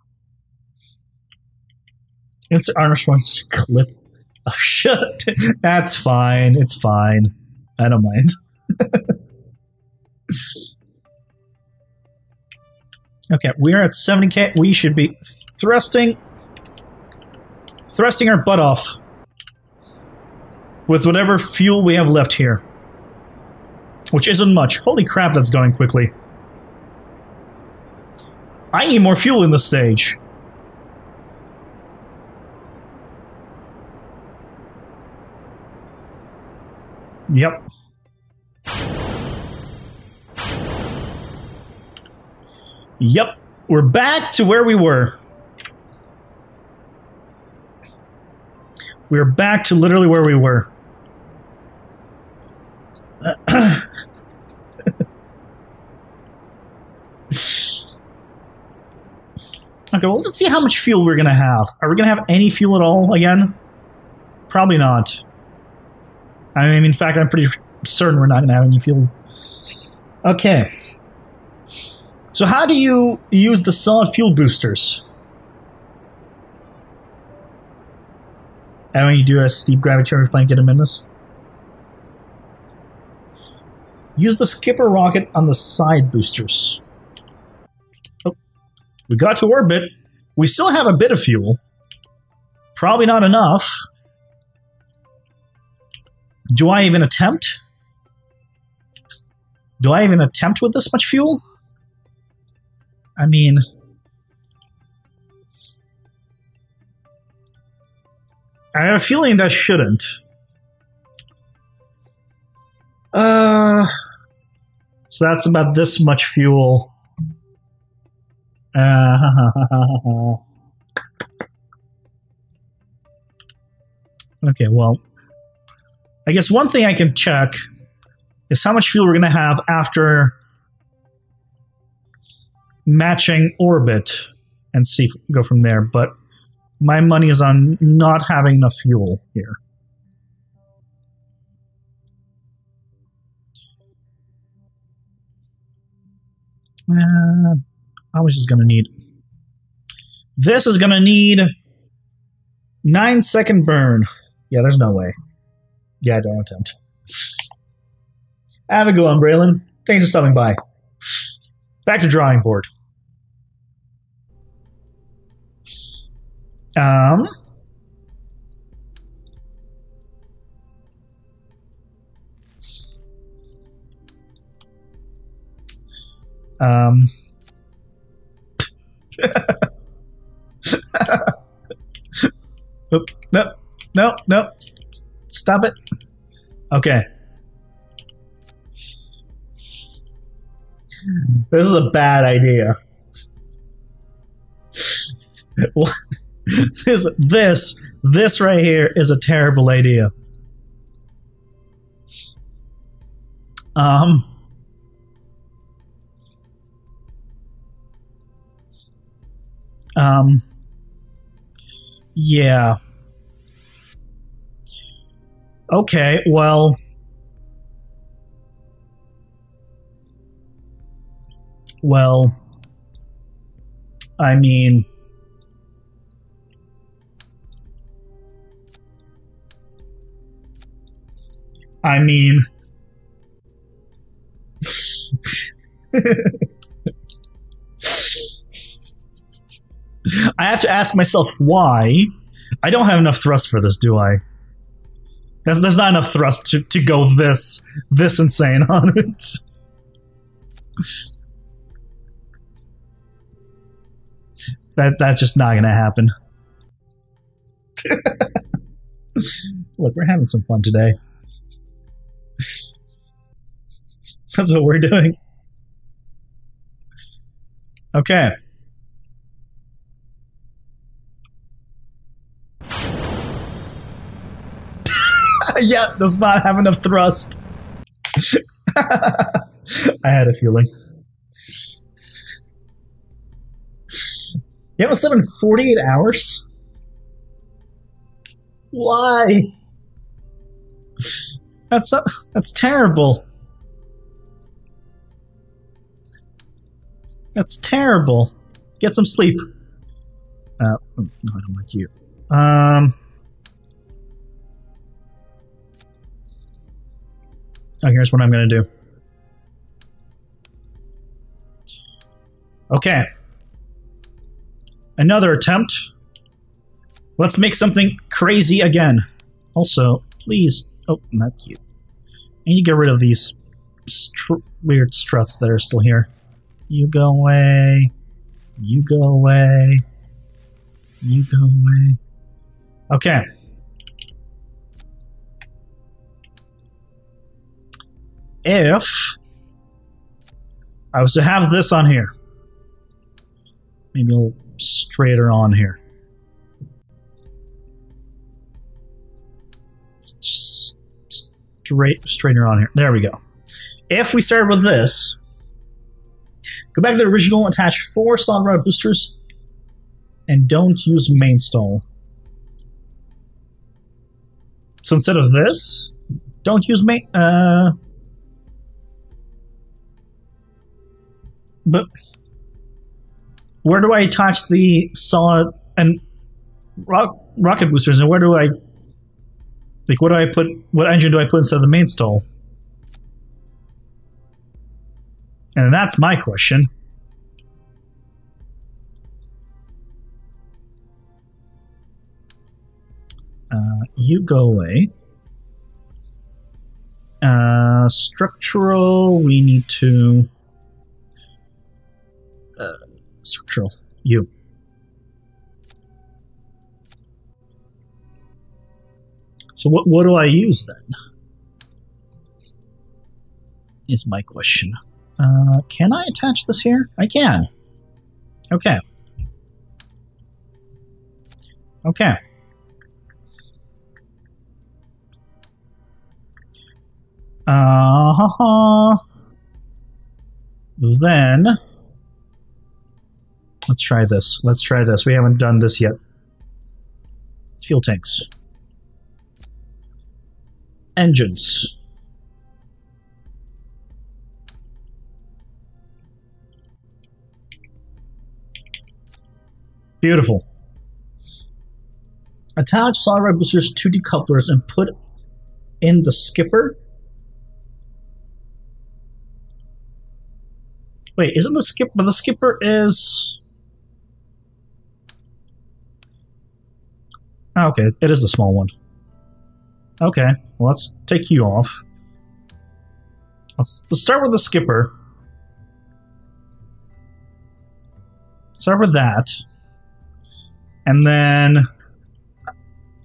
It's Arnold Schwarzenegger clip. Oh shit! That's fine. It's fine. I don't mind. Okay, we're at 70k. We should be thrusting our butt off with whatever fuel we have left here, which isn't much. Holy crap, that's going quickly. I need more fuel in this stage. Yep. Yep. We're back to where we were. We're back to literally where we were. Okay, well, let's see how much fuel we're going to have. Are we going to have any fuel at all again? Probably not. I mean, in fact, I'm pretty certain we're not going to have any fuel. Okay. So how do you use the solid fuel boosters? And when you do a steep gravity plane, get them in this. Use the skipper rocket on the side boosters. Oh, we got to orbit. We still have a bit of fuel. Probably not enough. Do I even attempt? Do I even attempt with this much fuel? I mean... I have a feeling that shouldn't. So that's about this much fuel. Okay, well... I guess one thing I can check is how much fuel we're going to have after matching orbit and see if we go from there, but my money is on not having enough fuel here. How much is going to need? This is going to need 9-second burn. Yeah, there's no way. Yeah, don't attempt. Have a good one, Braylon. Thanks for stopping by. Back to drawing board. Oop, no, no, no. Stop it. Okay. This is a bad idea. This right here is a terrible idea. Yeah. Okay, well, I mean, I have to ask myself why. I don't have enough thrust for this, do I? There's not enough thrust to go this insane on it. That's just not gonna happen. Look, we're having some fun today. That's what we're doing. Okay. Yeah, does not have enough thrust. I had a feeling. You have a 7 in 48 hours? Why? That's terrible. That's terrible. Get some sleep. No, I don't like you. Oh, here's what I'm going to do. Okay. Another attempt. Let's make something crazy again. Also, please... Oh, not cute. I need to get rid of these weird struts that are still here. You go away. You go away. You go away. Okay. If I was to have this on here, maybe a little straighter on here. Straighter on here. There we go. If we start with this, go back to the original, attach 4 solid rod boosters, and don't use main stall. So instead of this, don't use main... But where do I attach the solid and rocket boosters, and where do I, like, what do I put? What engine do I put instead of the main stall? And that's my question. You go away. Structural. We need to. Structural. You. So what do I use then? Is my question. Can I attach this here? I can. Okay. Okay. Then let's try this. Let's try this. We haven't done this yet. Fuel tanks. Engines. Beautiful. Attach solid rod boosters to decouplers and put in the skipper. Wait, isn't the skip? But the skipper is. Oh, okay, it is the small one. Okay, well, let's take you off. Let's start with the skipper. start with that. And then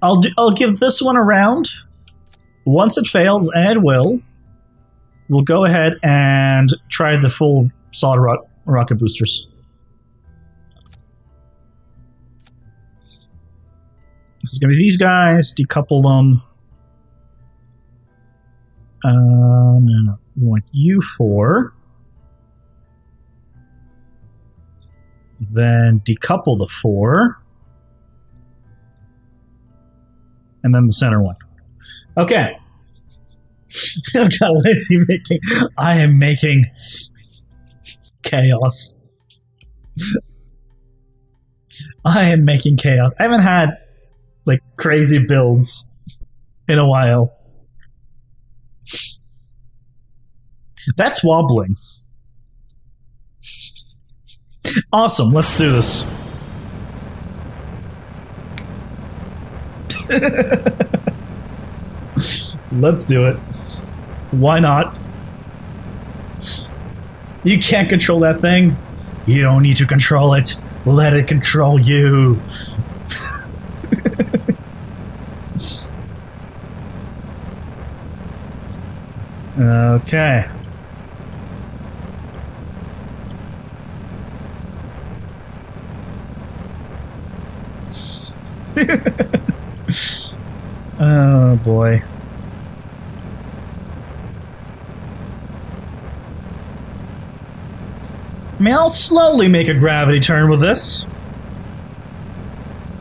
I'll give this one a round. Once it fails, and it will, we'll go ahead and try the full solid rocket boosters. It's going to be these guys, decouple them. No. We want you 4. Then decouple the 4. And then the center one. Okay. I've got lazy making. I am making chaos. I am making chaos. I haven't had like crazy builds in a while. That's wobbling. Awesome, let's do this. Let's do it. Why not? You can't control that thing. You don't need to control it. Let it control you. Okay. Oh boy. I mean, I'll slowly make a gravity turn with this.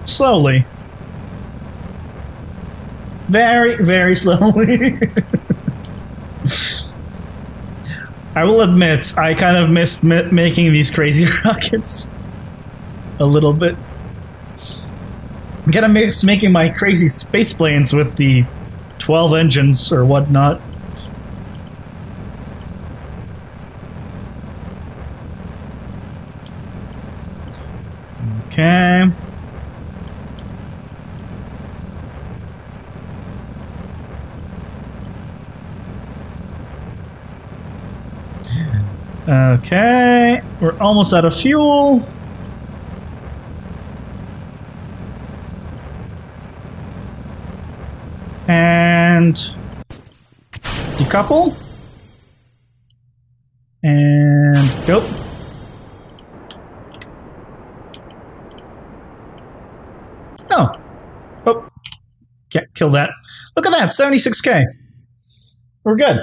Slowly. Very, very slowly. I will admit, I kind of missed making these crazy rockets a little bit. I'm gonna miss making my crazy space planes with the 12 engines or whatnot. Okay. Okay, we're almost out of fuel. And decouple. And go. Oh, can't kill that. Look at that, 76K. We're good.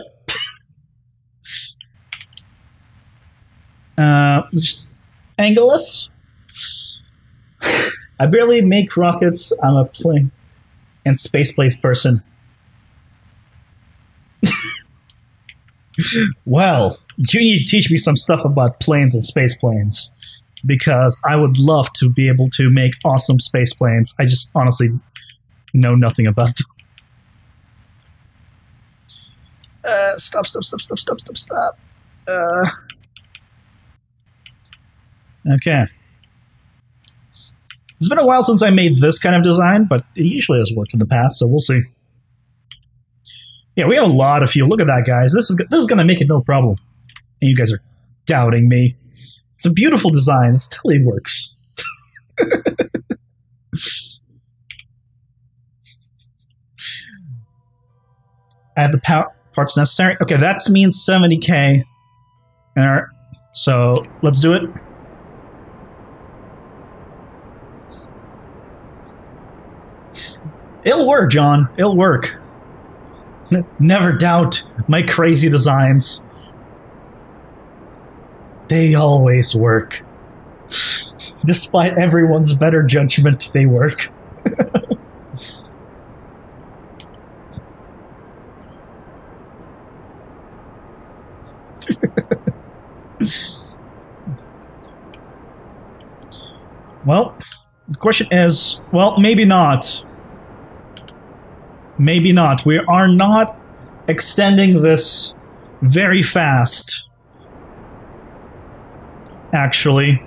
Just angle us. I barely make rockets. I'm a plane and space place person. Well, you need to teach me some stuff about planes and space planes, because I would love to be able to make awesome space planes. I just honestly know nothing about them. Stop. Okay. It's been a while since I made this kind of design, but it usually has worked in the past, so we'll see. Yeah, we have a lot of fuel. Look at that, guys. This is going to make it no problem. And you guys are doubting me. It's a beautiful design. It totally works. I have the parts necessary. Okay, that means 70K. All right, so let's do it. It'll work, John. It'll work. Never doubt my crazy designs. They always work. Despite everyone's better judgment, they work. Well, the question is, well, maybe not. Maybe not. We are not extending this very fast. Actually,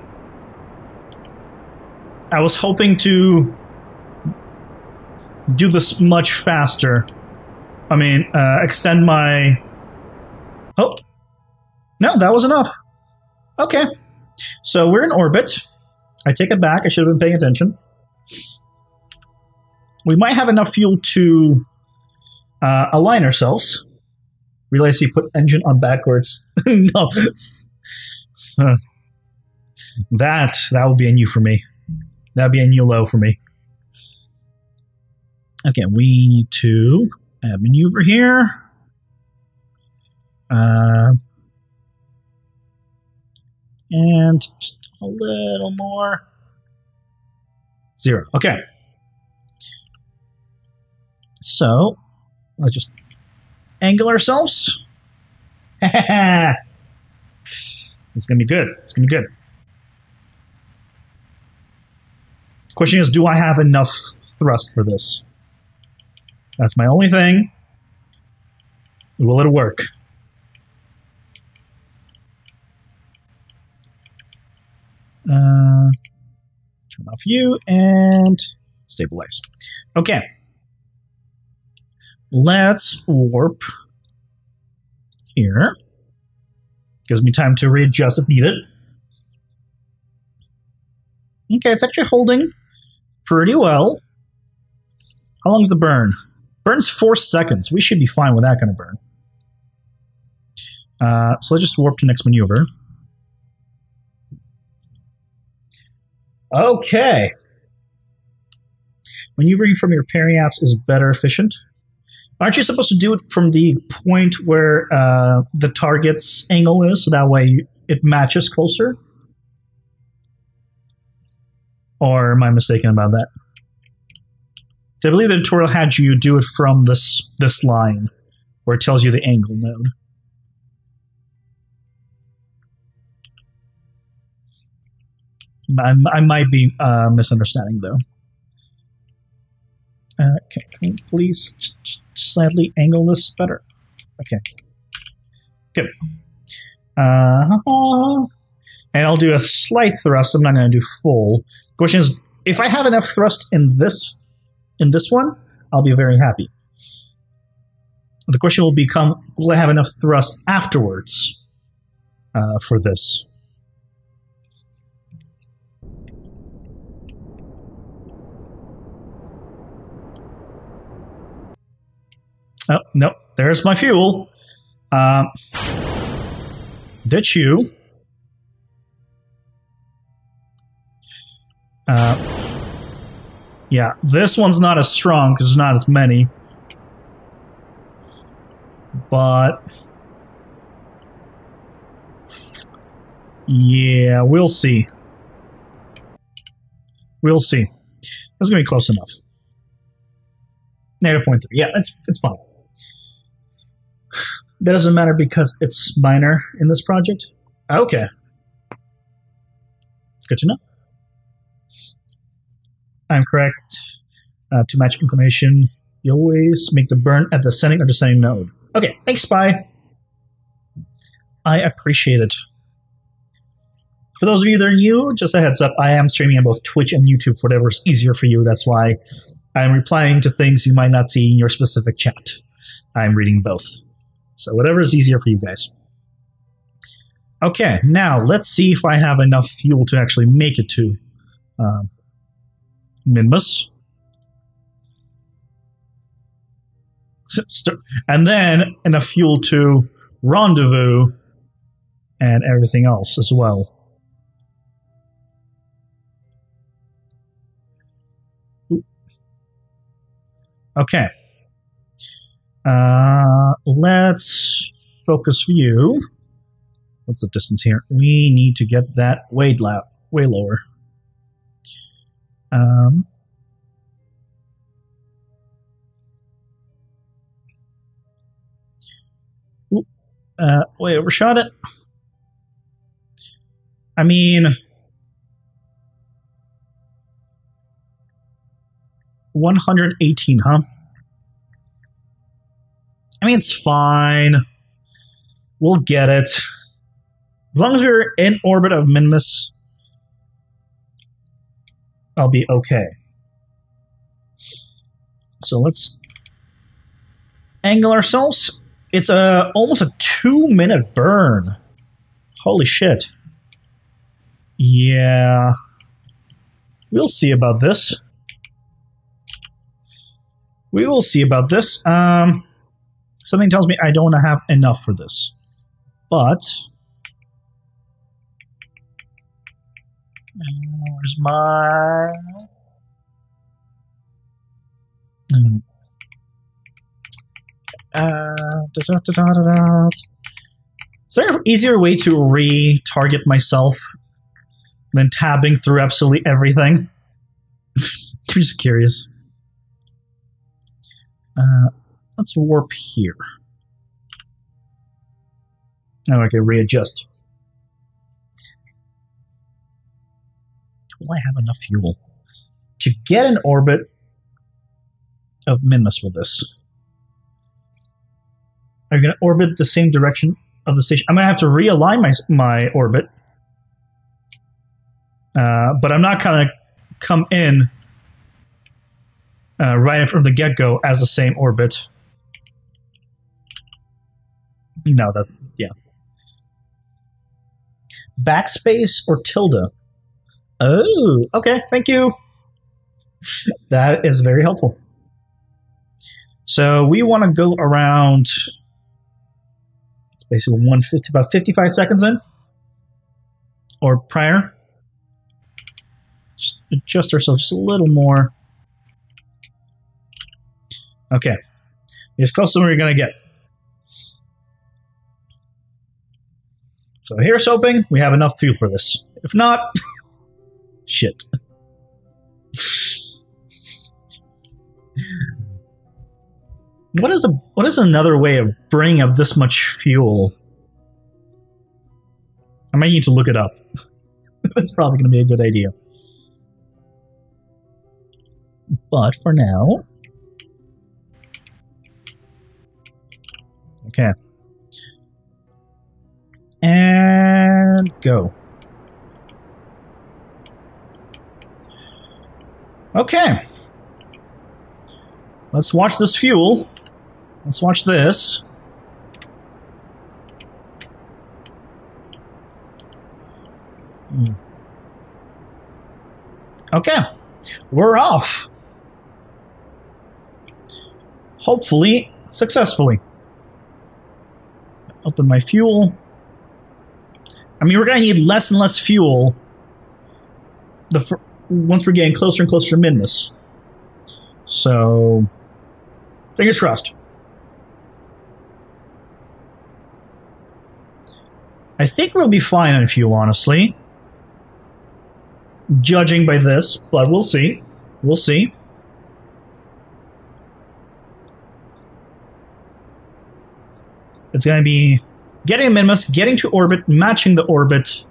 I was hoping to do this much faster. I mean, extend my... Oh. No, that was enough. Okay. So we're in orbit. I take it back. I should have been paying attention. We might have enough fuel to align ourselves. Realize you put engine on backwards. No. That would be a new for me. That'd be a new low for me. Okay, we need to maneuver here. And just a little more. 0. Okay. So, let's just angle ourselves. It's going to be good. It's going to be good. Question is, do I have enough thrust for this? That's my only thing. Will it work? Turn off you and stabilize. Okay. Let's warp here. Gives me time to readjust if needed. Okay, it's actually holding pretty well. How long is the burn? Burns 4 seconds. We should be fine with that kind of burn. So let's just warp to next maneuver. Okay. Maneuvering from your periapse is better efficient. Aren't you supposed to do it from the point where the target's angle is, so that way it matches closer? Or am I mistaken about that? I believe the tutorial had you do it from this line, where it tells you the angle node. I might be misunderstanding, though. Can we please just slightly angle this better? Okay. Good. And I'll do a slight thrust. I'm not going to do full. The question is, if I have enough thrust in this one, I'll be very happy. The question will become, will I have enough thrust afterwards for this? Oh, no, there's my fuel. Ditch you. Yeah, this one's not as strong because there's not as many. But yeah, we'll see. We'll see. That's going to be close enough. -0.3. Yeah, it's fine. That doesn't matter because it's minor in this project. Okay. Good to know. I'm correct. To match inclination, you always make the burn at the ascending or descending node. Okay, thanks, Spy. I appreciate it. For those of you that are new, just a heads up, I am streaming on both Twitch and YouTube, whatever's easier for you. That's why I'm replying to things you might not see in your specific chat. I'm reading both. So whatever is easier for you guys. Okay, now let's see if I have enough fuel to actually make it to Minmus. And then enough fuel to Rendezvous and everything else as well. Okay. Let's focus view. What's the distance here? We need to get that way lower. Wait, overshot it. I mean, 118, huh? I mean, it's fine. We'll get it. As long as we're in orbit of Minmus, I'll be okay. So let's angle ourselves. It's almost a 2-minute burn. Holy shit. Yeah. We'll see about this. We will see about this. Something tells me I don't have enough for this. But... where's my... Is there an easier way to re-target myself than tabbing through absolutely everything? I'm just curious. Let's warp here. Now I can readjust. Will I have enough fuel to get an orbit of Minmus with this? Are you going to orbit the same direction of the station? I'm going to have to realign my orbit. But I'm not going to come in right from the get-go as the same orbit. No, that's... yeah. Backspace or tilde? Oh, okay, thank you. That is very helpful. So we want to go around... it's basically 150, about 55 seconds in. Or prior. Just adjust ourselves just a little more. Okay. As close as we're going to get. So here's hoping we have enough fuel for this. If not, shit. What is another way of bringing up this much fuel? I might need to look it up. That's probably going to be a good idea. But for now... okay. And go. Okay. Let's watch this fuel. Let's watch this. Okay. We're off. Hopefully, successfully. Open my fuel. I mean, we're going to need less and less fuel once we're getting closer and closer to Minmus. So, fingers crossed. I think we'll be fine on fuel, honestly. Judging by this, but we'll see. We'll see. It's going to be getting a Minmus, getting to orbit, matching the orbit,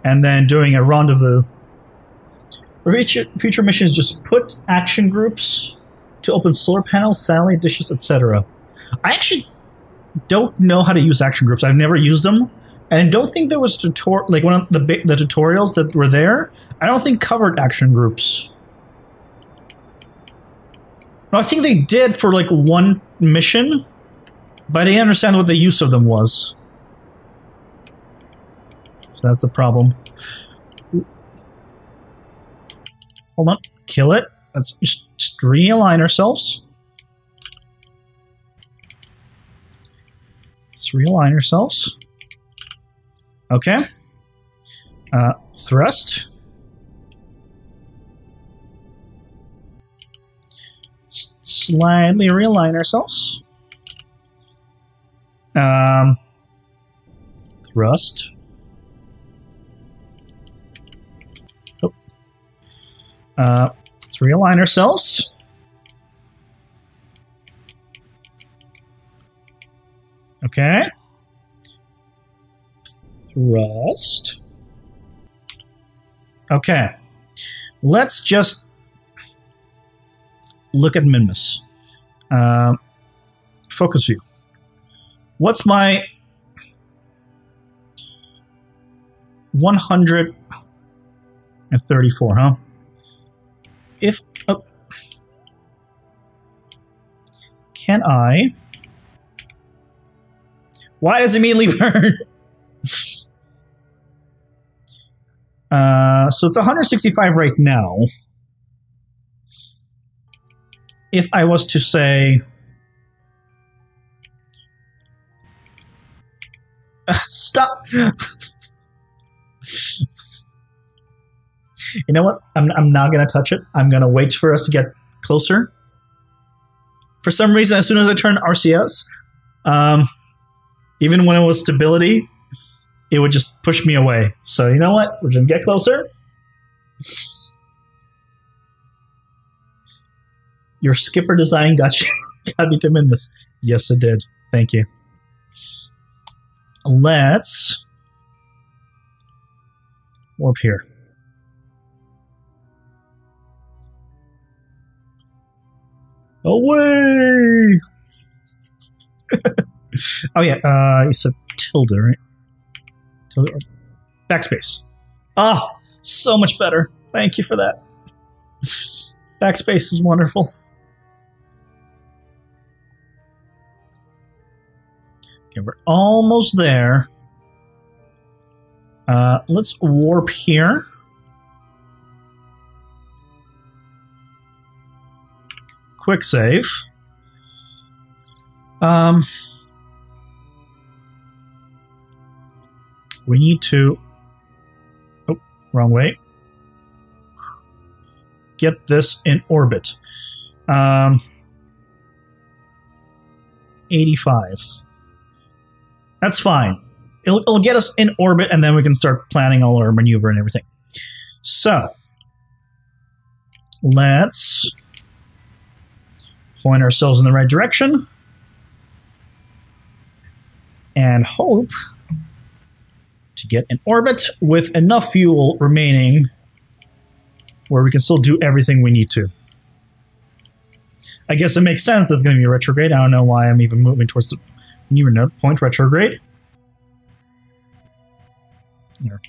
and then doing a rendezvous. For future missions, just put action groups to open solar panels, satellite dishes, etc. I actually don't know how to use action groups. I've never used them, and I don't think there was like one of the tutorials that were there. I don't think covered action groups. No, I think they did for like one mission, but I didn't understand what the use of them was. So that's the problem. Hold on. Kill it. Let's just realign ourselves. Let's realign ourselves. Okay. Thrust. Just slightly realign ourselves. Thrust. Let's realign ourselves. Okay. Thrust. Okay. Let's just look at Minmus. Focus view. What's my 134, huh? If can I? Why does it immediately burn? So it's 165 right now. If I was to say... Stop! You know what? I'm not going to touch it. I'm going to wait for us to get closer. For some reason, as soon as I turn RCS, even when it was stability, it would just push me away. So you know what? We're going to get closer. Your skipper design got me to win this. Yes, it did. Thank you. Let's warp here. Away! Oh yeah, you said tilde, right? Tilde. Backspace. Ah, so much better. Thank you for that. Backspace is wonderful. Okay, we're almost there. Let's warp here. Quick save. We need to... Oh, wrong way. Get this in orbit. 85. That's fine. It'll get us in orbit, and then we can start planning all our maneuver and everything. So, let's point ourselves in the right direction and hope to get in orbit with enough fuel remaining where we can still do everything we need to. I guess it makes sense that's going to be retrograde. I don't know why I'm even moving towards the near node point retrograde. Here.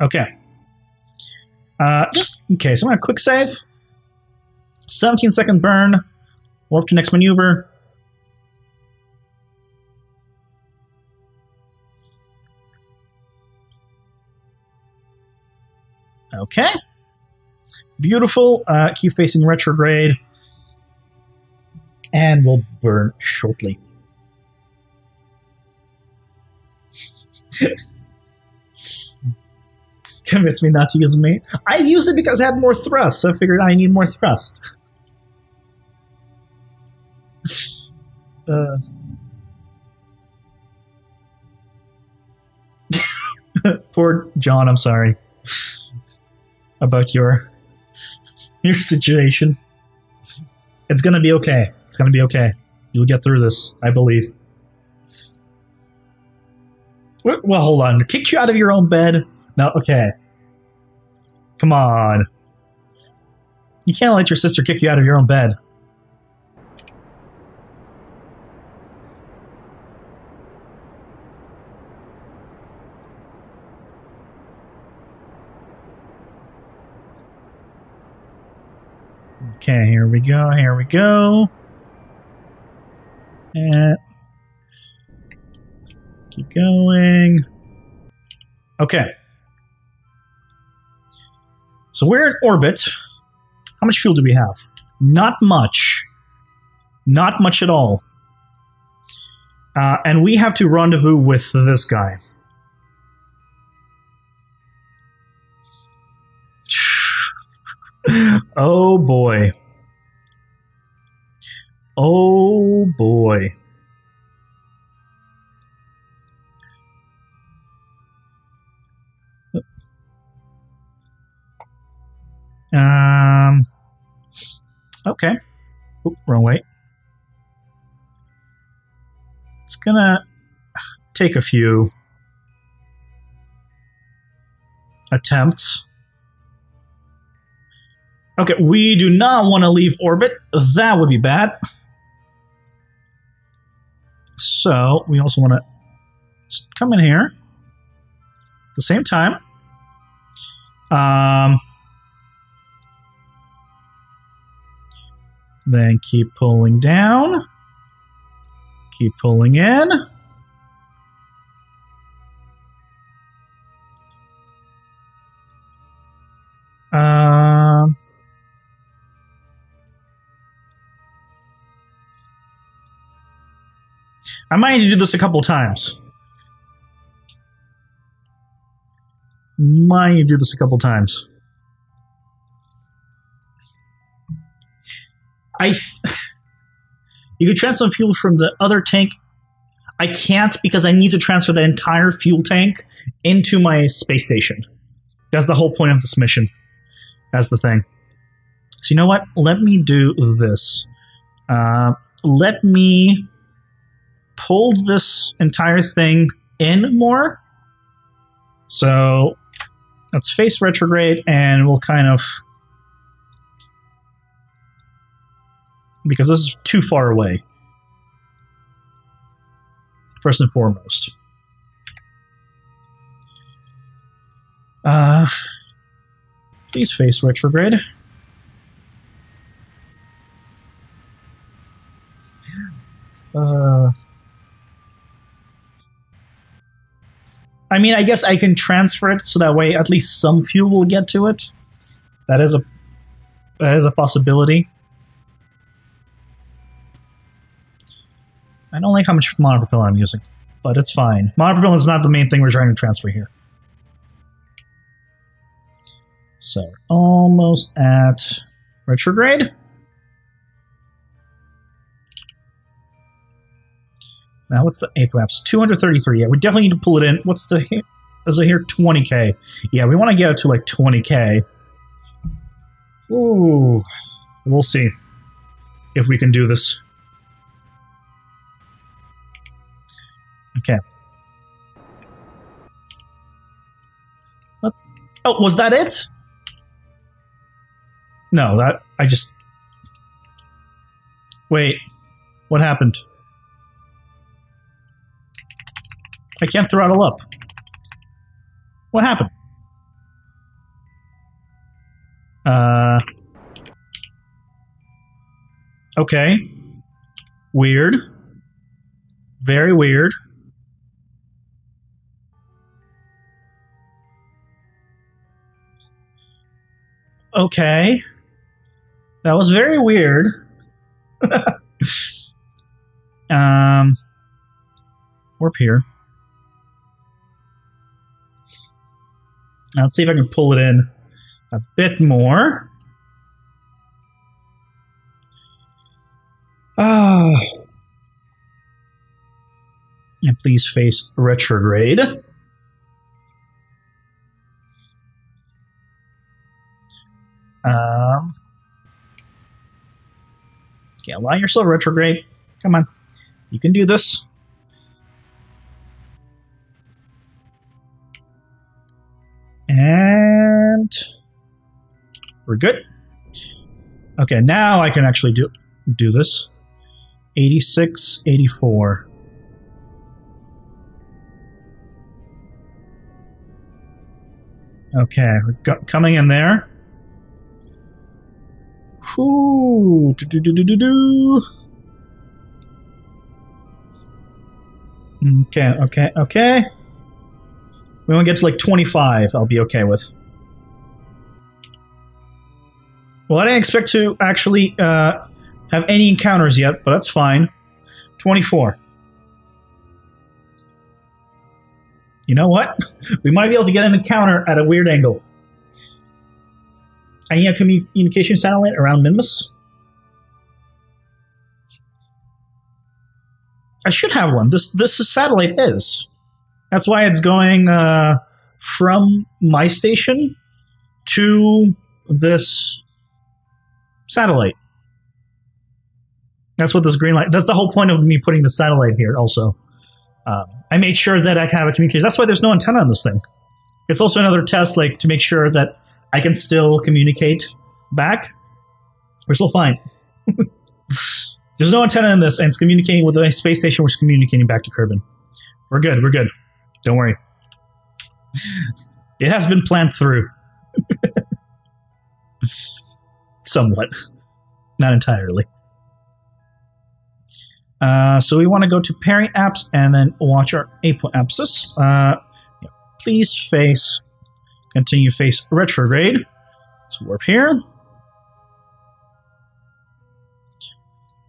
Okay. Just in case, I'm going to quick save. 17-second burn. Warp to next maneuver. Okay. Beautiful. Keep facing retrograde. And we'll burn shortly. Convinced me not to use me. I used it because I had more thrust, so I figured I need more thrust. Poor John, I'm sorry about your situation. It's gonna be okay. It's gonna be okay. You'll get through this, I believe. Well, hold on. Kicked you out of your own bed? No, okay. Come on. You can't let your sister kick you out of your own bed. Okay, here we go, here we go. And keep going. Okay. So we're in orbit. How much fuel do we have? Not much. Not much at all. And we have to rendezvous with this guy. Oh boy. Oh boy. Okay. Oop, wrong way. It's gonna take a few attempts. Okay, we do not want to leave orbit. That would be bad. So, we also want to come in here at the same time. Then keep pulling down. Keep pulling in. I might need to do this a couple times. Might need to do this a couple times. You could transfer fuel from the other tank. I can't because I need to transfer the entire fuel tank into my space station. That's the whole point of this mission. That's the thing. So you know what? Let me do this. Let me pull this entire thing in more. So let's face retrograde and we'll kind of... because this is too far away. First and foremost. Please face retrograde. I mean, I guess I can transfer it so that way at least some fuel will get to it. That is a possibility. I don't like how much monopropeller I'm using, but it's fine. Monopropeller is not the main thing we're trying to transfer here. So, almost at retrograde. Now, what's the apoapse? 233. Yeah, we definitely need to pull it in. What's the... is it here? 20k. Yeah, we want to get it to like 20k. Ooh. We'll see if we can do this. Okay. What? Oh, was that it? No, that... I just... Wait. What happened? I can't throttle up. What happened? Okay. Weird. Very weird. Okay. That was very weird. Warp here. Now, let's see if I can pull it in a bit more. And please face retrograde. Okay, align yourself retrograde. Come on. You can do this. And we're good. Okay, now I can actually do this. 86, 84. Okay, we're coming in there. Whoo! Okay. We want to get to like 25, I'll be okay with. Well, I didn't expect to actually have any encounters yet, but that's fine. 24. You know what? We might be able to get an encounter at a weird angle. I need a communication satellite around Minmus. I should have one. This satellite is. That's why it's going from my station to this satellite. That's what this green light... That's the whole point of me putting the satellite here also. I made sure that I can have a communication. That's why there's no antenna on this thing. It's also another test, like, to make sure that I can still communicate back. We're still fine. There's no antenna in this, and it's communicating with the space station, which is communicating back to Kerbal. We're good, we're good. Don't worry. It has been planned through. Somewhat. Not entirely. So we want to go to pairing apps and then watch our apoapsis. Please face, continue face retrograde. Let's warp here.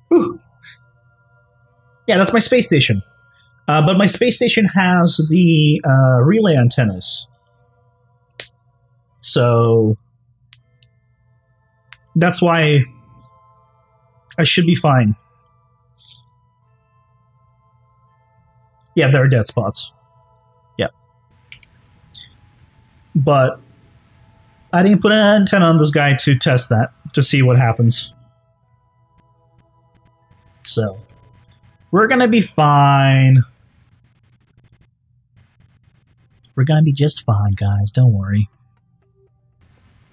Whew. Yeah, that's my space station. But my space station has the relay antennas. So that's why I should be fine. Yeah, there are dead spots. Yep. But I didn't put an antenna on this guy to test that, to see what happens. So, we're gonna be fine. We're gonna be just fine, guys. Don't worry.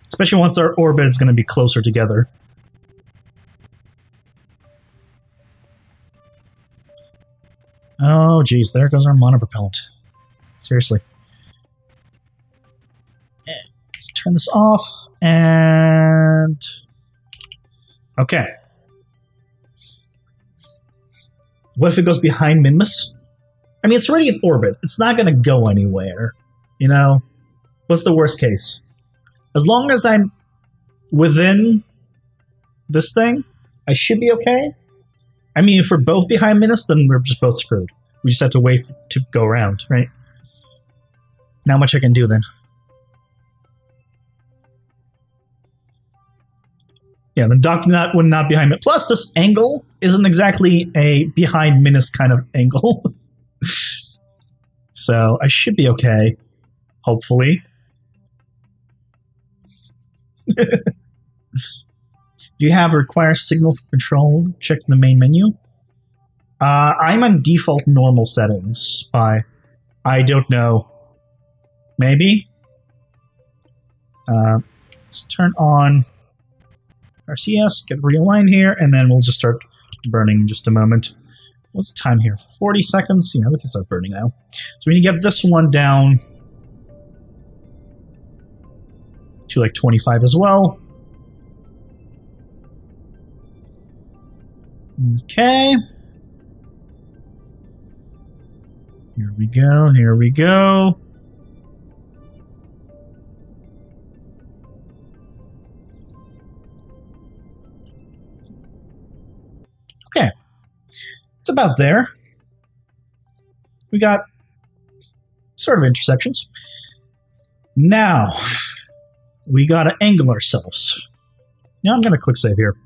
Especially once our orbit is gonna be closer together. Oh, geez, there goes our monopropellant. Seriously. Let's turn this off, and... Okay. What if it goes behind Minmus? I mean, it's already in orbit. It's not going to go anywhere. You know? What's the worst case? As long as I'm within this thing, I should be okay. I mean, if we're both behind Minmus, then we're just both screwed. We just have to wait to go around, right? Not much I can do then. Yeah, the dock would not behind it. Plus, this angle isn't exactly a behind Minus kind of angle. So, I should be okay. Hopefully. Do you have require signal for control? Check the main menu. I'm on default normal settings. I don't know. Maybe? Let's turn on RCS, get realigned here, and then we'll just start burning in just a moment. What's the time here? 40 seconds? Yeah, we can start burning now. So we need to get this one down to like 25 as well. Okay. Here we go, here we go. Okay. It's about there. We got sort of intersections. Now, we gotta angle ourselves. Now I'm gonna quick save here.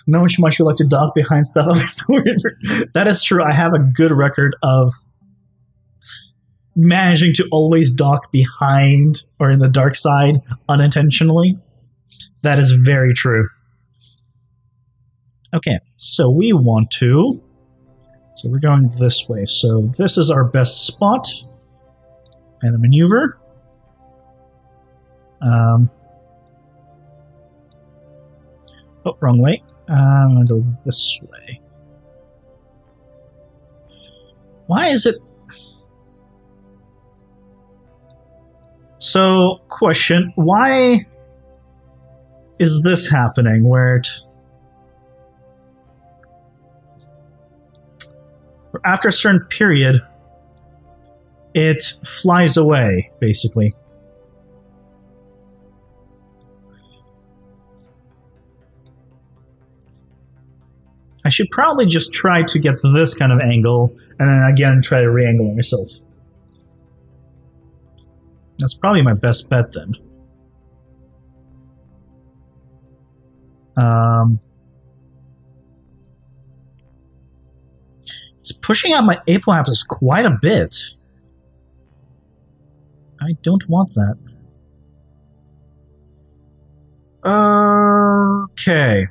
Know how much you like to dock behind stuff. That is true. I have a good record of managing to always dock behind or in the dark side unintentionally. That is very true. Okay, so we want to... So we're going this way. So this is our best spot. And a maneuver. Oh, wrong way. I'm going to go this way. Why is it... So, question. Why is this happening where it... After a certain period, it flies away, basically. I should probably just try to get to this kind of angle, and then again try to re-angle myself. That's probably my best bet then. It's pushing out my apoapsis quite a bit. I don't want that. Okay.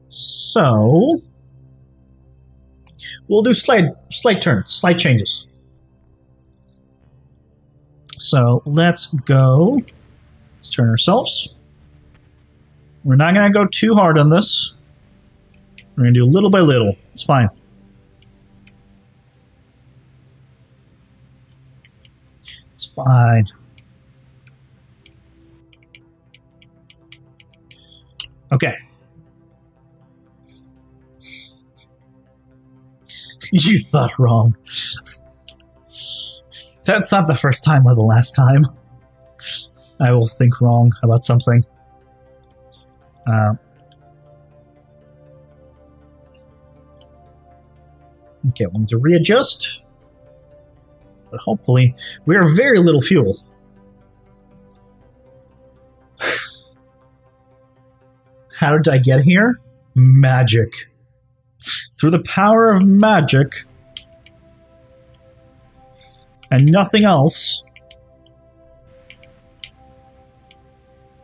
So we'll do slight turns, slight changes. So let's go. Let's turn ourselves. We're not going to go too hard on this. We're going to do little by little. It's fine. It's fine. Okay. You thought wrong. That's not the first time or the last time. I will think wrong about something. Okay, we need to readjust. But hopefully, we are very little fuel. How did I get here? Magic. Through the power of magic and nothing else,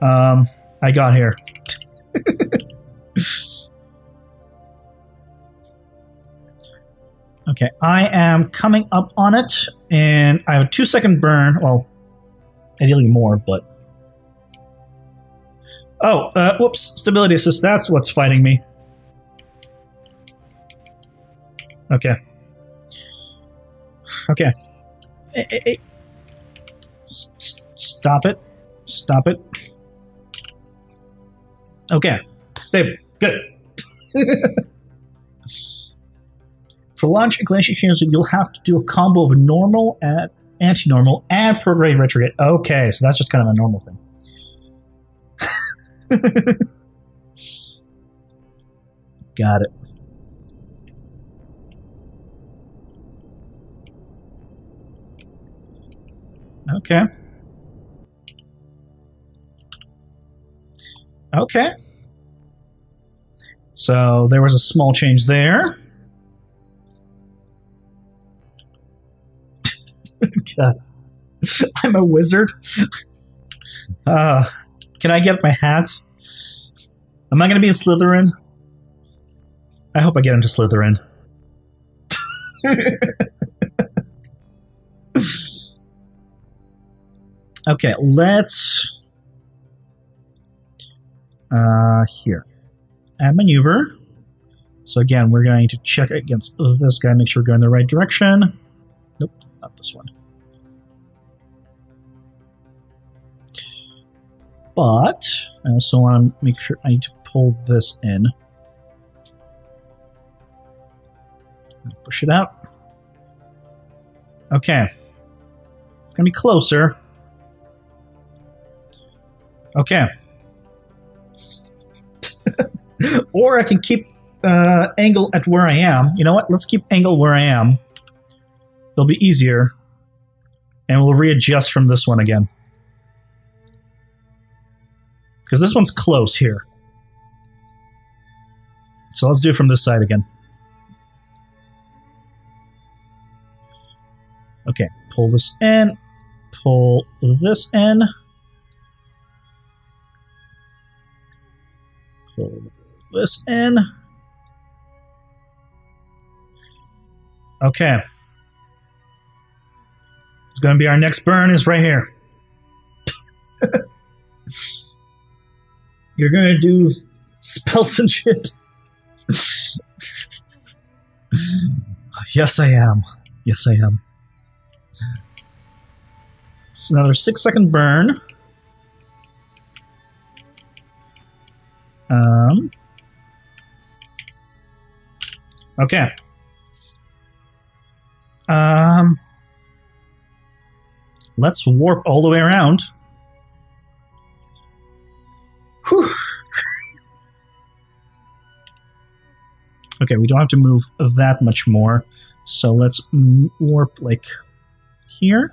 I got here. Okay, I am coming up on it, and I have a 2-second burn. Well, ideally more, but... Oh, whoops, stability assist, that's what's fighting me. Okay. Okay. Hey. Stop it. Stop it. Okay. Stable. Good. For launch inclination change, you'll have to do a combo of normal, anti-normal, and prograde retrograde. Okay, so that's just kind of a normal thing. Got it. Okay. Okay. So there was a small change there. God. I'm a wizard. Can I get my hat? Am I going to be in Slytherin? I hope I get into Slytherin. Okay, let's... here. Add maneuver. So again, we're going to check against this guy, make sure we're going the right direction. Nope, not this one. But I also want to make sure I need to pull this in. Push it out. Okay. It's going to be closer. Okay. Or I can keep angle at where I am. You know what? Let's keep angle where I am. It'll be easier. And we'll readjust from this one again. Because this one's close here. So let's do it from this side again. Okay, pull this in. Pull this in. Pull this in. Okay. It's going to be our next burn is right here. You're going to do spells and shit. Yes, I am. Yes, I am. It's another 6-second burn. Okay. Let's warp all the way around. Whew. Okay, we don't have to move that much more. So let's warp like here.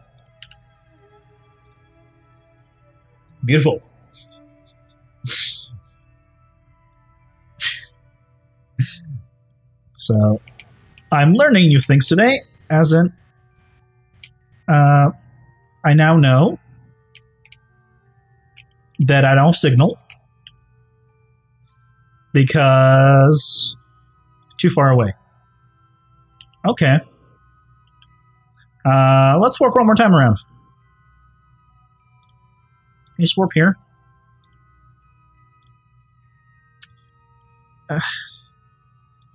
Beautiful. So, I'm learning new things today, as in, I now know that I don't have signal because too far away. Okay. Let's warp one more time around. Can you just warp here?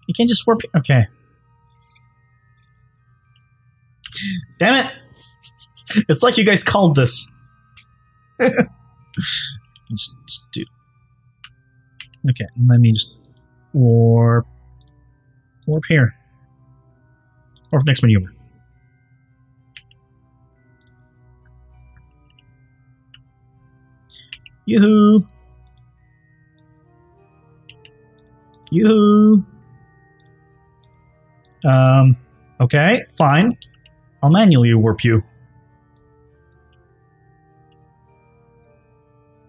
You can't just warp. Okay. Damn it! It's like you guys called this. just do. Okay, let me just warp here. Warp next maneuver. Yoo-hoo. Yoo-hoo. Okay, fine. I'll manually warp you.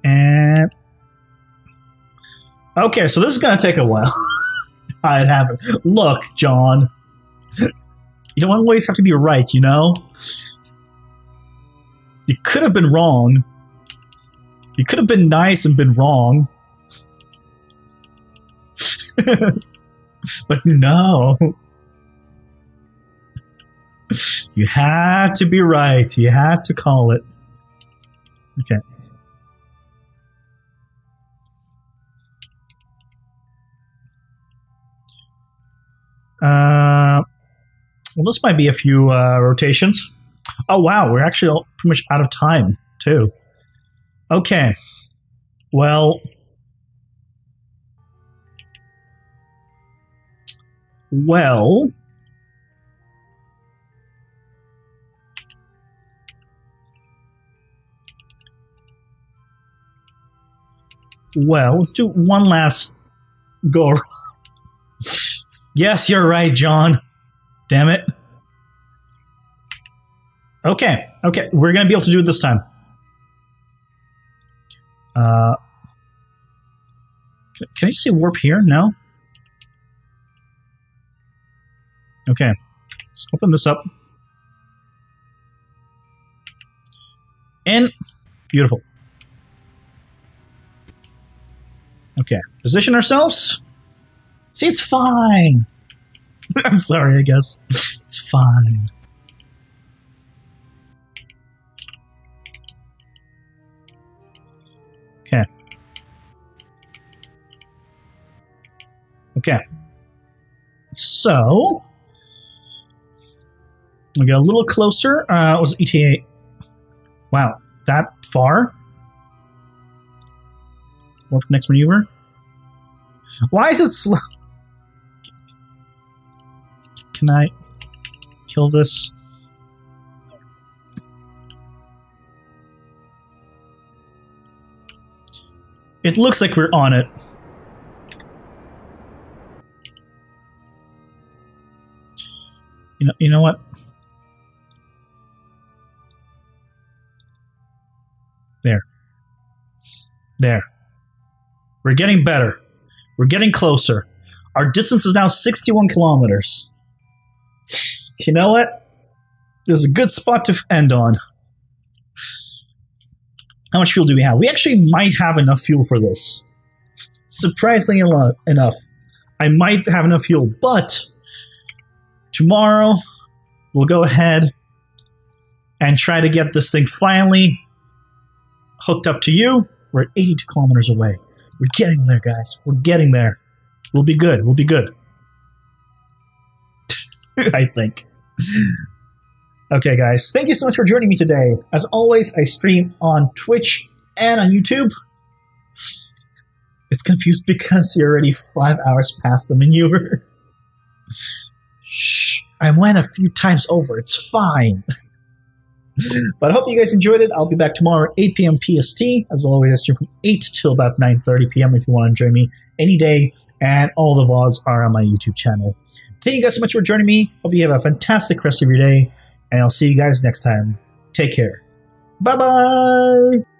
And... okay, so this is gonna take a while. I haven't. Look, John. You don't always have to be right, you know? You could have been wrong. You could have been nice and been wrong. But no. You had to be right. You had to call it. Okay. Well, this might be a few rotations. Oh, wow. We're actually pretty much out of time, too. Okay. Well... well... let's do one last go around. Yes, you're right, John. Damn it. Okay, okay, we're gonna be able to do it this time. Can I just say warp here? No? Okay, let's open this up. In. Beautiful. Okay, position ourselves. See, it's fine. I'm sorry, I guess. It's fine. Okay. Okay. So, we get a little closer. It was ETA. Wow, that far? Warp next maneuver. Why is it slow? Can I kill this? It looks like we're on it. You know what? There. There. We're getting better. We're getting closer. Our distance is now 61 kilometers. You know what? This is a good spot to end on. How much fuel do we have? We actually might have enough fuel for this. Surprisingly enough. I might have enough fuel, but tomorrow we'll go ahead and try to get this thing finally hooked up to you. We're at 82 kilometers away. We're getting there, guys. We're getting there. We'll be good. We'll be good. I think. Okay, guys. Thank you so much for joining me today. As always, I stream on Twitch and on YouTube. It's confused because you're already 5 hours past the maneuver. Shh. I went a few times over. It's fine. But I hope you guys enjoyed it. I'll be back tomorrow at 8 p.m. PST. As always, I stream from 8 till about 9:30 p.m. if you want to join me any day. And all the VODs are on my YouTube channel. Thank you guys so much for joining me. Hope you have a fantastic rest of your day. And I'll see you guys next time. Take care. Bye-bye.